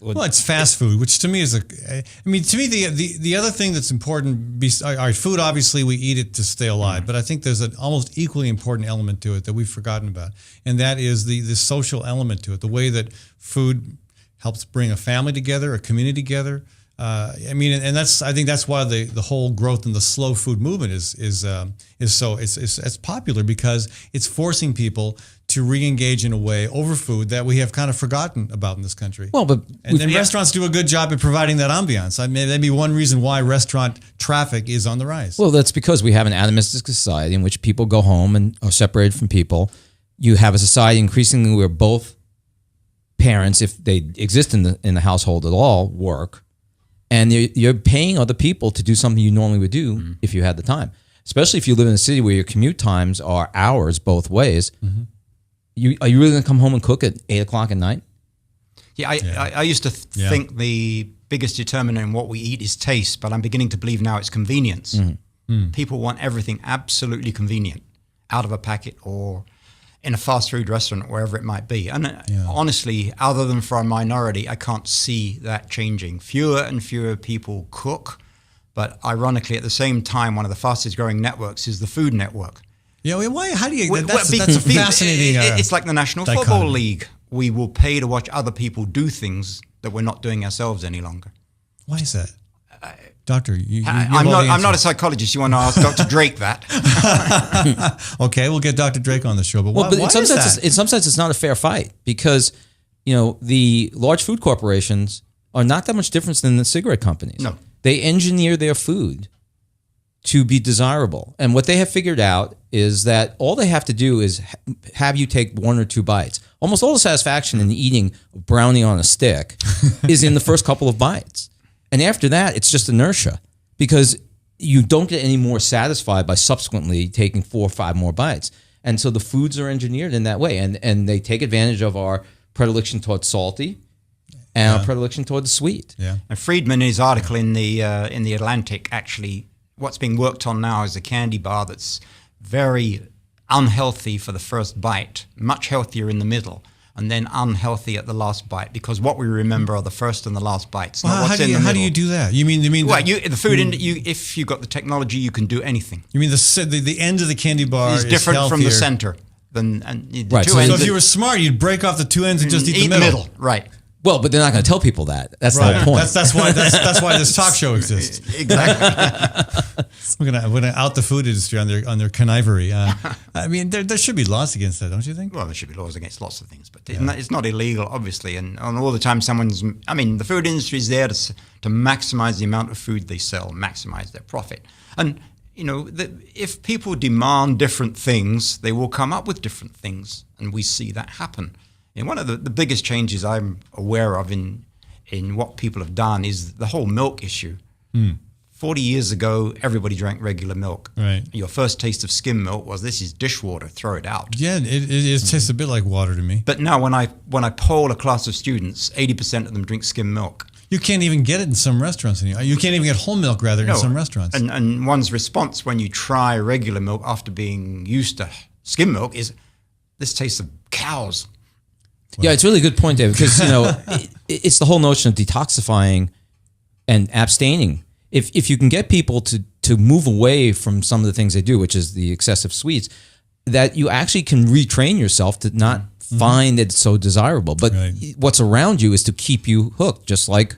well, it's fast food, which to me is the other thing that's important. All right, food, obviously we eat it to stay alive, but I think there's an almost equally important element to it that we've forgotten about, and that is the social element to it. The way that food helps bring a family together, a community together. I think that's why the whole growth in the slow food movement is so it's popular, because it's forcing people to re-engage in a way over food that we have kind of forgotten about in this country. Well, but restaurants do a good job at providing that ambiance. I mean, that'd be one reason why restaurant traffic is on the rise. Well, that's because we have an atomistic society in which people go home and are separated from people. You have a society increasingly where both parents, if they exist in the household at all, work. And you're paying other people to do something you normally would do if you had the time. Especially if you live in a city where your commute times are hours both ways. Mm-hmm. Are you really going to come home and cook at 8 o'clock at night? Yeah, I used to think the biggest determinant in what we eat is taste, but I'm beginning to believe now it's convenience. Mm-hmm. People want everything absolutely convenient, out of a packet or in a fast food restaurant, wherever it might be. And honestly, other than for a minority, I can't see that changing. Fewer and fewer people cook, but ironically, at the same time, one of the fastest growing networks is the Food Network. Yeah, why? How do you? That's a fascinating. It's like the National Football League. We will pay to watch other people do things that we're not doing ourselves any longer. Why is that? Doctor, I'm not a psychologist. You want to ask Dr. Drake that? Okay, we'll get Dr. Drake on the show. But why in some sense, it's not a fair fight, because the large food corporations are not that much different than the cigarette companies. No, they engineer their food to be desirable, and what they have figured out is that all they have to do is have you take 1 or 2 bites. Almost all the satisfaction in eating a brownie on a stick is in the first couple of bites. And after that, it's just inertia, because you don't get any more satisfied by subsequently taking 4 or 5 more bites. And so the foods are engineered in that way, and they take advantage of our predilection towards salty and our predilection toward the sweet. Yeah. And Friedman, in his article in the Atlantic, actually, what's being worked on now is a candy bar that's very unhealthy for the first bite, much healthier in the middle, and then unhealthy at the last bite, because what we remember are the first and the last bites. Well, how do you do that? You mean the food? If you got the technology, you can do anything. You mean the end of the candy bar is different healthier from the center? The right. Two ends. So if you were smart, you'd break off the 2 ends and just eat the middle. Right. Well, but they're not going to tell people that. That's the whole point. That's why this talk show exists. Exactly. We're gonna out the food industry on their connivery. I mean, there should be laws against that, don't you think? Well, there should be laws against lots of things, but it's not illegal, obviously. And all the time, the food industry is there to maximize the amount of food they sell, maximize their profit. And if people demand different things, they will come up with different things, and we see that happen. And one of the biggest changes I'm aware of in what people have done is the whole milk issue. 40 years ago, everybody drank regular milk. Right. Your first taste of skim milk was, this is dishwater, throw it out. Yeah, it tastes a bit like water to me. But now when I poll a class of students, 80% of them drink skim milk. You can't even get it in some restaurants anymore. You can't even get whole milk, in some restaurants. And one's response when you try regular milk after being used to skim milk is, this tastes of cows. Yeah, it's a really good point, David, because it's the whole notion of detoxifying and abstaining. If you can get people to move away from some of the things they do, which is the excessive sweets, that you actually can retrain yourself to not find it so desirable. But what's around you is to keep you hooked, just like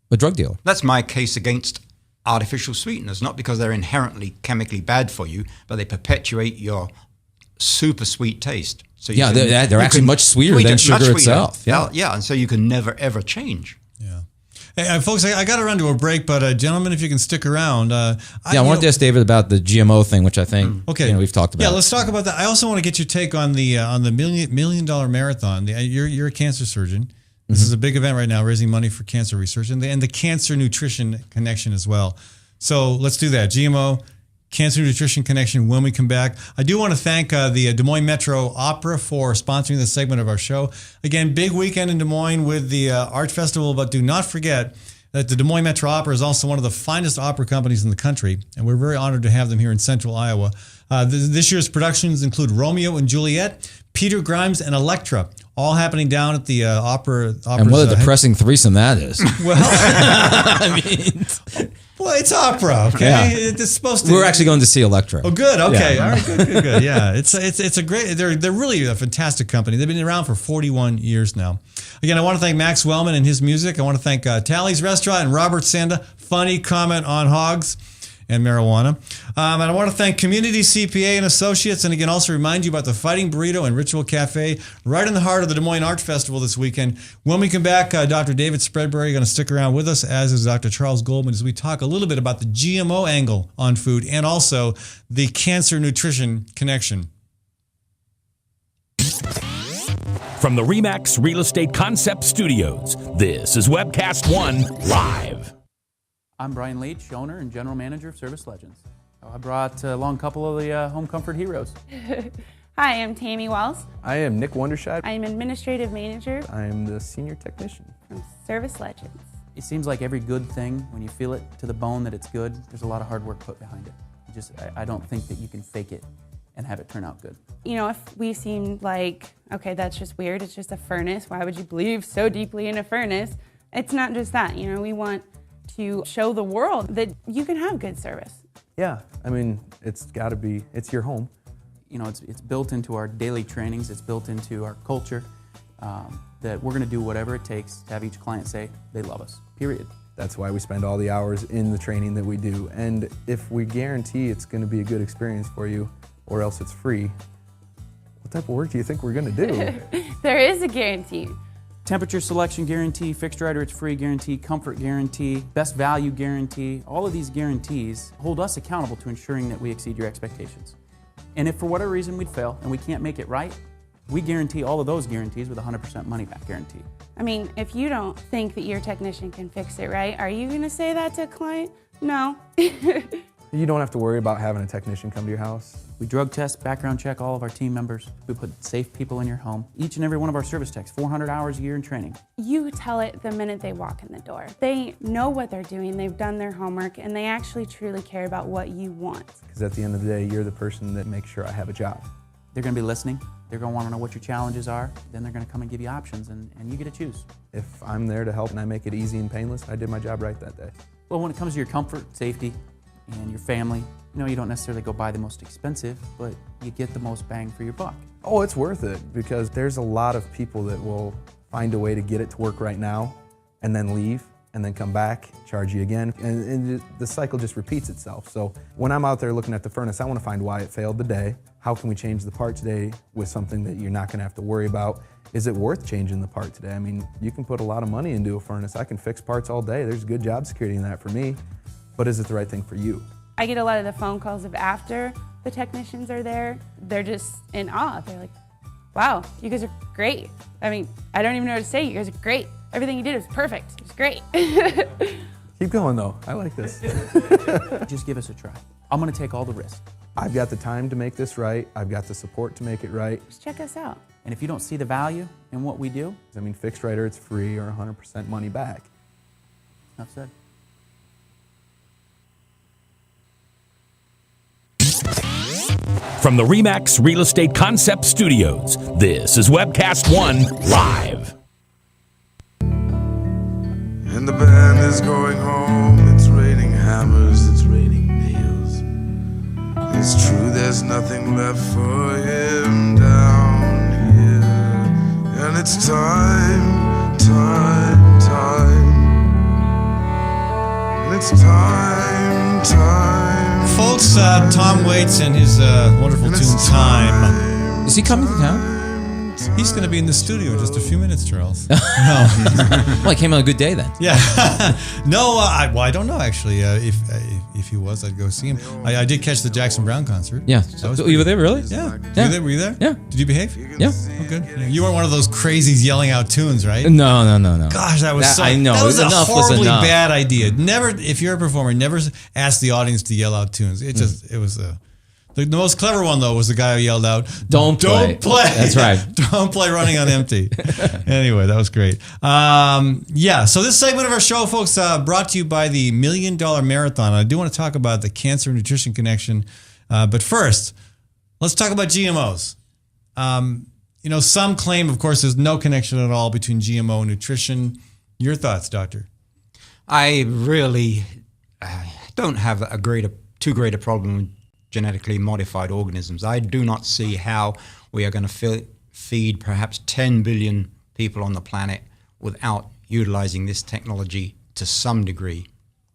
a drug dealer. That's my case against artificial sweeteners, not because they're inherently chemically bad for you, but they perpetuate your super sweet taste. So they're actually much sweeter than sugar itself. Yeah, and so you can never, ever change. Yeah. Hey, folks, I got to run to a break, but gentlemen, if you can stick around. I wanted to ask David about the GMO thing, which I think we've talked about. Yeah, let's talk about that. I also want to get your take on the $1 million marathon. You're a cancer surgeon. This is a big event right now, raising money for cancer research and the Cancer Nutrition Connection as well. So let's do that. GMO, Cancer Nutrition Connection when we come back. I do want to thank the Des Moines Metro Opera for sponsoring this segment of our show. Again, big weekend in Des Moines with the Art Festival, but do not forget that the Des Moines Metro Opera is also one of the finest opera companies in the country, and we're very honored to have them here in central Iowa. This year's productions include Romeo and Juliet, Peter Grimes, and Electra, all happening down at the opera. And what a depressing threesome that is. Well, I mean, well, it's opera, okay? Yeah. It's supposed to. We're actually going to see Electra. Oh, good. Okay. Yeah. All right. Good. Yeah. It's a great. They're really a fantastic company. They've been around for 41 years now. Again, I want to thank Max Wellman and his music. I want to thank Tally's Restaurant and Robert Sanda. Funny comment on hogs and marijuana. And I want to thank Community CPA and Associates. And again, also remind you about the Fighting Burrito and Ritual Cafe right in the heart of the Des Moines Art Festival this weekend. When we come back, Dr. David Spreadbury is going to stick around with us, as is Dr. Charles Goldman, as we talk a little bit about the GMO angle on food and also the Cancer Nutrition Connection. From the RE/MAX Real Estate Concept Studios, this is Webcast One Live. I'm Brian Leach, owner and general manager of Service Legends. I brought along a couple of the home comfort heroes. Hi, I'm Tammy Wells. I am Nick Wonderscheid. I'm administrative manager. I am the senior technician from Service Legends. It seems like every good thing, when you feel it to the bone that it's good, there's a lot of hard work put behind it. I don't think that you can fake it and have it turn out good. You know, if we seem like, okay, that's just weird, it's just a furnace, why would you believe so deeply in a furnace? It's not just that, you know, we want to show the world that you can have good service. Yeah, I mean, it's got to be, it's your home. You know, it's built into our daily trainings, it's built into our culture, that we're going to do whatever it takes to have each client say they love us, period. That's why we spend all the hours in the training that we do. And if we guarantee it's going to be a good experience for you, or else it's free, what type of work do you think we're going to do? There is a guarantee. Temperature selection guarantee, fixed right or it's free guarantee, comfort guarantee, best value guarantee. All of these guarantees hold us accountable to ensuring that we exceed your expectations. And if for whatever reason we'd fail and we can't make it right, we guarantee all of those guarantees with a 100% money back guarantee. I mean, if you don't think that your technician can fix it right, are you going to say that to a client? No. You don't have to worry about having a technician come to your house. We drug test, background check all of our team members. We put safe people in your home. Each and every one of our service techs, 400 hours a year in training. You tell it the minute they walk in the door. They know what they're doing, they've done their homework, and they actually truly care about what you want. Because at the end of the day, you're the person that makes sure I have a job. They're going to be listening. They're going to want to know what your challenges are. Then they're going to come and give you options, and you get to choose. If I'm there to help and I make it easy and painless, I did my job right that day. Well, when it comes to your comfort, safety, and your family, you know, you don't necessarily go buy the most expensive, but you get the most bang for your buck. Oh, it's worth it, because there's a lot of people that will find a way to get it to work right now and then leave and then come back, charge you again, and the cycle just repeats itself. So when I'm out there looking at the furnace, I want to find why it failed today. How can we change the part today with something that you're not going to have to worry about? Is it worth changing the part today? I mean, you can put a lot of money into a furnace. I can fix parts all day. There's good job security in that for me. But is it the right thing for you? I get a lot of the phone calls of after the technicians are there. They're just in awe. They're like, wow, you guys are great. I mean, I don't even know what to say. You guys are great. Everything you did was perfect. It was great. Keep going though. I like this. Just give us a try. I'm going to take all the risk. I've got the time to make this right. I've got the support to make it right. Just check us out. And if you don't see the value in what we do, I mean, fixed right or it's free or 100% money back. Enough said. From the RE/MAX Real Estate Concept Studios, this is Webcast One Live. And the band is going home. It's raining hammers, it's raining nails. It's true, there's nothing left for him down here. And it's time, time, time. And it's time, time. Folks, Tom Waits and his wonderful tune Time. Is he coming to town? He's going to be in the studio in just a few minutes, Charles. Well, I came on a good day then. Yeah. No, I don't know, actually. If he was, I'd go see him. I did catch the Jackson Brown concert. Yeah. So you were there, really? Yeah. Yeah. Were you there? Yeah. Did you behave? Yeah. Oh, good. Yeah. You weren't one of those crazies yelling out tunes, right? No. Gosh, that was I know. That was a enough horribly was enough. bad idea. Never, if you're a performer, never ask the audience to yell out tunes. It was the most clever one, though, was the guy who yelled out, Don't play. That's right. Don't play Running on Empty. Anyway, that was great. So this segment of our show, folks, brought to you by the $1 Million Marathon. I do want to talk about the Cancer Nutrition Connection. But first, let's talk about GMOs. Some claim, of course, there's no connection at all between GMO and nutrition. Your thoughts, Doctor? I really don't have too great a problem with genetically modified organisms. I do not see how we are going to feed perhaps 10 billion people on the planet without utilizing this technology to some degree.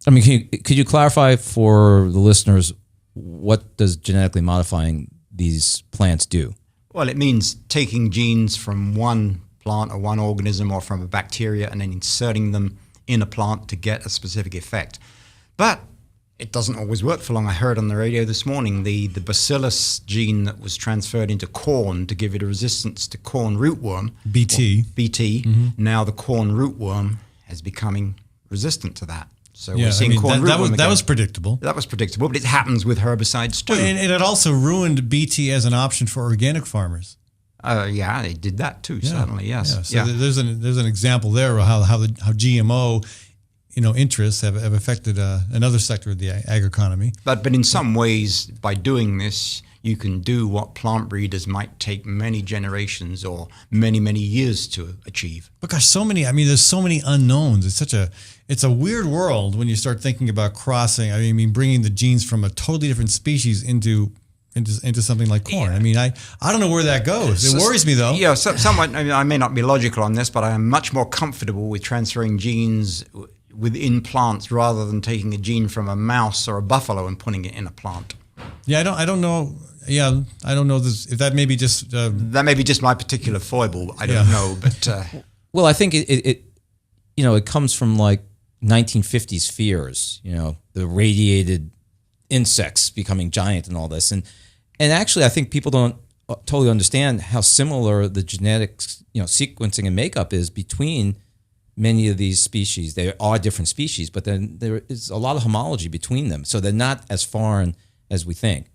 I mean, could you clarify for the listeners, what does genetically modifying these plants do? Well, it means taking genes from one plant or one organism or from a bacteria and then inserting them in a plant to get a specific effect. But it doesn't always work for long. I heard on the radio this morning the bacillus gene that was transferred into corn to give it a resistance to corn rootworm. BT. Now the corn rootworm is becoming resistant to that. So Yeah, we're seeing corn rootworm again. that was predictable. That was predictable, but it happens with herbicides too. Well, and it also ruined BT as an option for organic farmers. Yeah, they did that too. Certainly, yes. Yeah. So there's an example there of how GMO interests have affected another sector of the agroeconomy. But in some ways, by doing this, you can do what plant breeders might take many generations or many, many years to achieve. But gosh, there's so many unknowns. It's a weird world when you start thinking about crossing. I mean, bringing the genes from a totally different species into something like corn. I mean, I don't know where that goes. It worries me, though. Yeah, somewhat. I may not be logical on this, but I am much more comfortable with transferring genes within plants rather than taking a gene from a mouse or a buffalo and putting it in a plant. Yeah, I don't know. Yeah, I don't know this, if that may be just that may be just my particular foible. I don't know, but well, I think it comes from like 1950s fears. The radiated insects becoming giant and all this, and actually, I think people don't totally understand how similar the genetics, sequencing and makeup is between many of these species. They are different species, but then there is a lot of homology between them. So they're not as foreign as we think.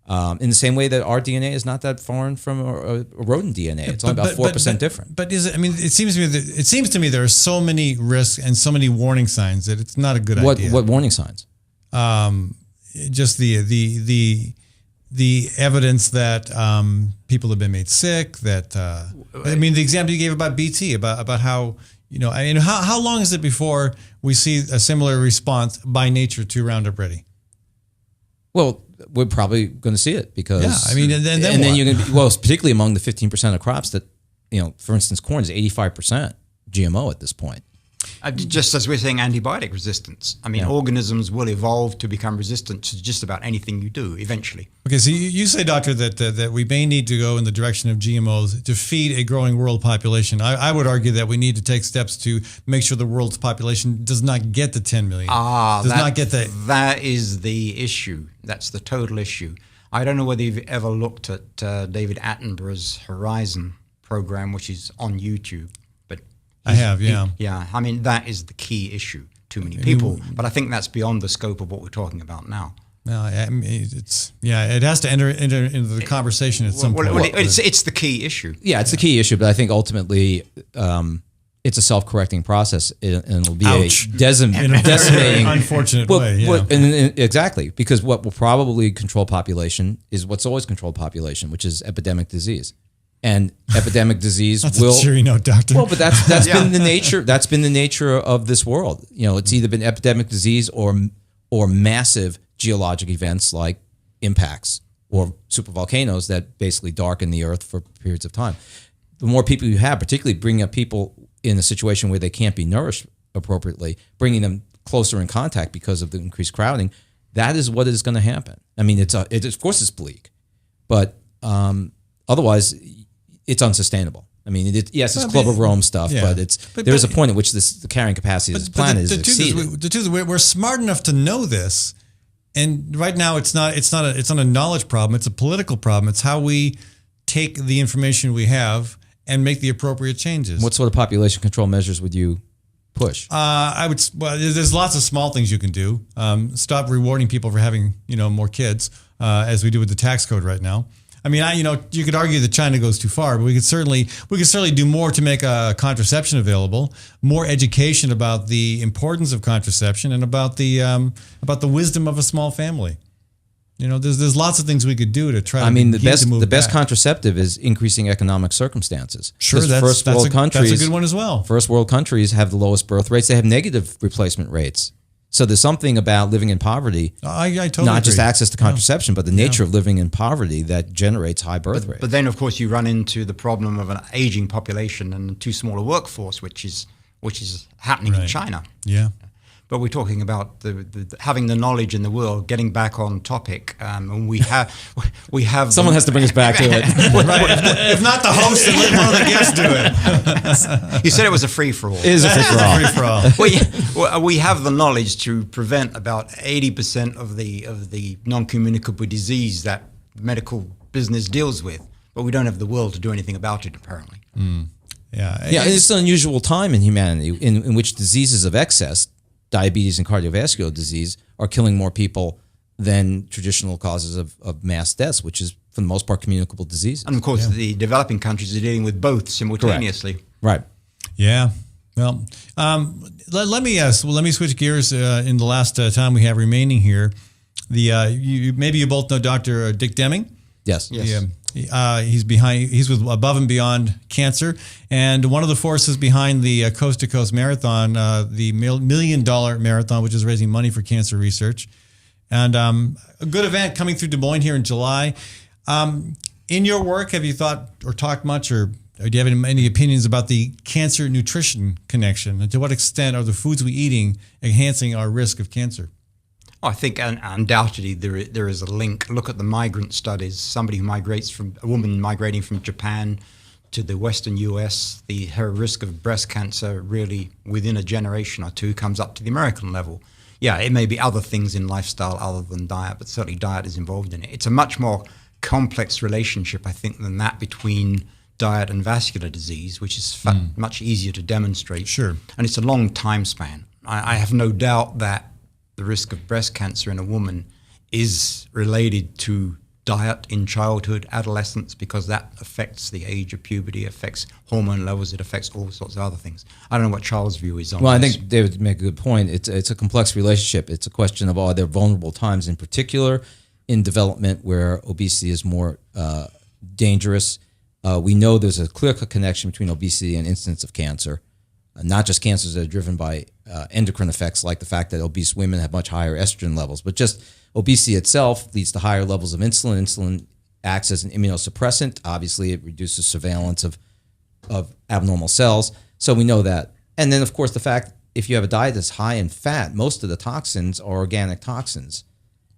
In the same way that our DNA is not that foreign from a rodent DNA. It's only about 4% different. But is it? I mean, it seems to me there are so many risks and so many warning signs that it's not a good idea. What warning signs? Just the evidence that people have been made sick. That the example you gave about BT, about how. How long is it before we see a similar response by nature to Roundup Ready? Well, we're probably going to see it because and then you're going to be particularly among the 15% of crops that for instance, corn is 85% GMO at this point. Just as we're saying antibiotic resistance. I mean, organisms will evolve to become resistant to just about anything you do eventually. Okay, so you say, Doctor, that we may need to go in the direction of GMOs to feed a growing world population. I would argue that we need to take steps to make sure the world's population does not get to 10 million. That is the issue. That's the total issue. I don't know whether you've ever looked at David Attenborough's Horizon program, which is on YouTube. I have, yeah. Yeah, I mean, that is the key issue. Too many people. But I think that's beyond the scope of what we're talking about now. No, I mean, it has to enter into the conversation at some point. It's the key issue. Yeah, it's the key issue, but I think ultimately it's a self-correcting process, and it'll be a decimating, unfortunate way. Yeah. Exactly, because what will probably control population is what's always controlled population, which is epidemic disease. And epidemic disease that's will. A cheery note, Doctor. Well, but that's been the nature. That's been the nature of this world. It's either been epidemic disease or massive geologic events like impacts or supervolcanoes that basically darken the earth for periods of time. The more people you have, particularly bringing up people in a situation where they can't be nourished appropriately, bringing them closer in contact because of the increased crowding, that is what is going to happen. I mean, of course it's bleak, but otherwise. it's unsustainable. I mean, yes, it's Club of Rome stuff, but there's a point at which the carrying capacity of this planet is exceeded. The truth is, we're smart enough to know this, and right now it's not a knowledge problem. It's a political problem. It's how we take the information we have and make the appropriate changes. What sort of population control measures would you push? There's lots of small things you can do. Stop rewarding people for having more kids, as we do with the tax code right now. I mean, you could argue that China goes too far, but we could certainly do more to make contraception available, more education about the importance of contraception, and about the wisdom of a small family. There's lots of things we could do to try. I mean, the best contraceptive is increasing economic circumstances. Sure, that's a good one as well. First world countries have the lowest birth rates. They have negative replacement rates. So there's something about living in poverty, I totally not agree. just access to contraception, but the nature of living in poverty that generates high birth rates. But then, of course, you run into the problem of an aging population and too small a workforce, which is happening in China. Yeah. But we're talking about the having the knowledge in the world. Getting back on topic, and we have. Someone has to bring us back to it. If not the host, then let one of the guests do it. You said it was a free for all. It is a free for all. We have the knowledge to prevent about 80% of the non-communicable disease that medical business deals with, but we don't have the will to do anything about it. Apparently. Yeah. It's an unusual time in humanity in which diseases of excess, diabetes and cardiovascular disease, are killing more people than traditional causes of mass deaths, which is, for the most part, communicable diseases. And of course, the developing countries are dealing with both simultaneously. Correct. Right. Yeah. Well, let me switch gears in the last time we have remaining here. Maybe you both know Dr. Dick Deming. Yes. He's with Above and Beyond Cancer, and one of the forces behind the Coast to Coast Marathon, the $1 million marathon, which is raising money for cancer research, and a good event coming through Des Moines here in July. In your work, have you thought or talked much, or do you have any opinions about the cancer nutrition connection, and to what extent are the foods we're eating enhancing our risk of cancer? I think undoubtedly there is a link. Look at the migrant studies. A woman migrating from Japan to the Western U.S., her risk of breast cancer really within a generation or two comes up to the American level. Yeah, it may be other things in lifestyle other than diet, but certainly diet is involved in it. It's a much more complex relationship, I think, than that between diet and vascular disease, which is much easier to demonstrate. Sure. And it's a long time span. I have no doubt that the risk of breast cancer in a woman is related to diet in childhood, adolescence, because that affects the age of puberty, affects hormone levels, it affects all sorts of other things. I don't know what Charles' view is on Well, this. I think David made a good point. It's a complex relationship. It's a question of are there vulnerable times in particular in development where obesity is more dangerous. We know there's a clear-cut connection between obesity and incidence of cancer. Not just cancers that are driven by endocrine effects, like the fact that obese women have much higher estrogen levels, but just obesity itself leads to higher levels of insulin. Insulin acts as an immunosuppressant. Obviously, it reduces surveillance of abnormal cells. So we know that. And then, of course, the fact if you have a diet that's high in fat, most of the toxins are organic toxins.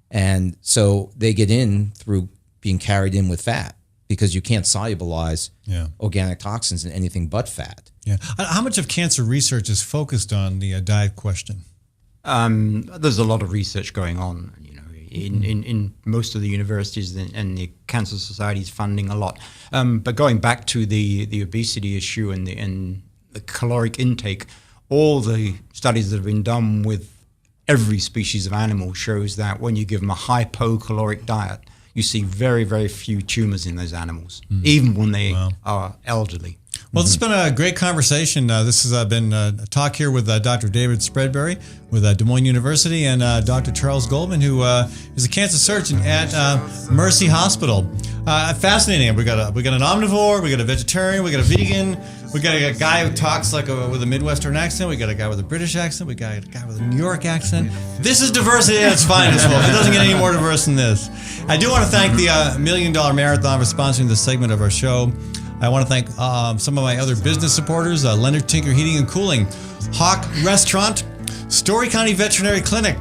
And so they get in through being carried in with fat because you can't solubilize organic toxins in anything but fat. Yeah. How much of cancer research is focused on the diet question? There's a lot of research going on, in most of the universities, and the Cancer Society is funding a lot. But going back to the obesity issue and the caloric intake, all the studies that have been done with every species of animal shows that when you give them a hypocaloric diet, you see very, very few tumors in those animals, even when they are elderly. Well, this has been a great conversation. This has been a talk here with Dr. David Spreadbury with Des Moines University and Dr. Charles Goldman, who is a cancer surgeon at Mercy Hospital. Fascinating. We got an omnivore, we got a vegetarian, we got a vegan, we got a guy who talks like with a Midwestern accent, we got a guy with a British accent, we got a guy with a New York accent. This is diversity at its finest, folks. It doesn't get any more diverse than this. I do want to thank the $1 Million Marathon for sponsoring this segment of our show. I want to thank some of my other business supporters, Leonard Tinker Heating and Cooling, Hawk Restaurant, Story County Veterinary Clinic,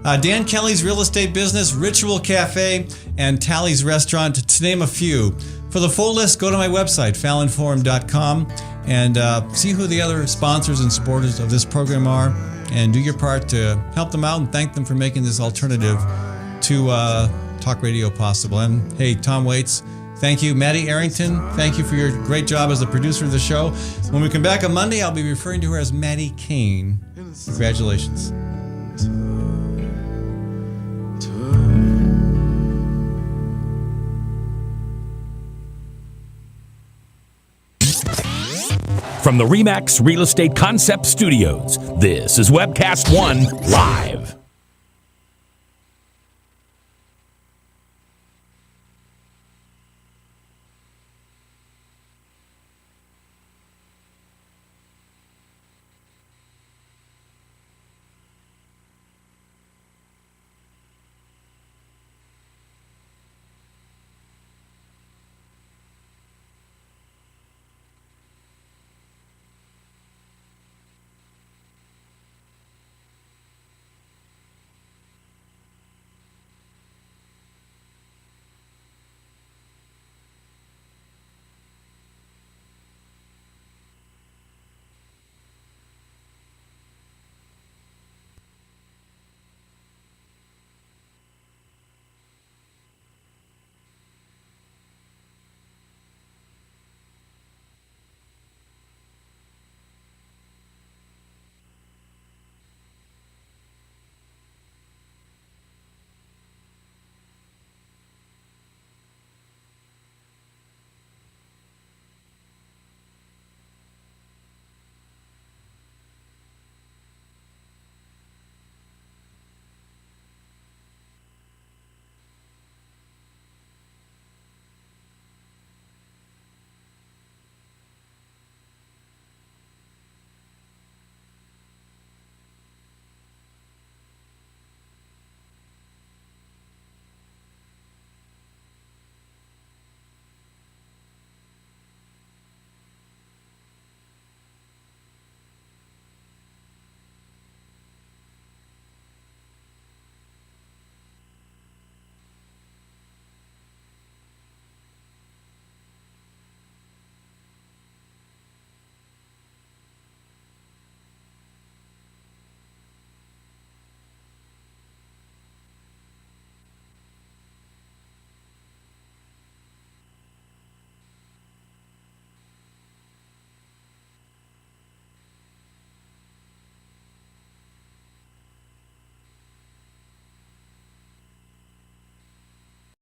Dan Kelly's Real Estate Business, Ritual Cafe, and Tally's Restaurant, to name a few. For the full list, go to my website, fallonforum.com, and see who the other sponsors and supporters of this program are, and do your part to help them out and thank them for making this alternative to talk radio possible. And hey, Tom Waits, thank you. Maddie Arrington, thank you for your great job as the producer of the show. When we come back on Monday, I'll be referring to her as Maddie Kane. Congratulations. From the RE/MAX Real Estate Concept Studios, this is Webcast One Live.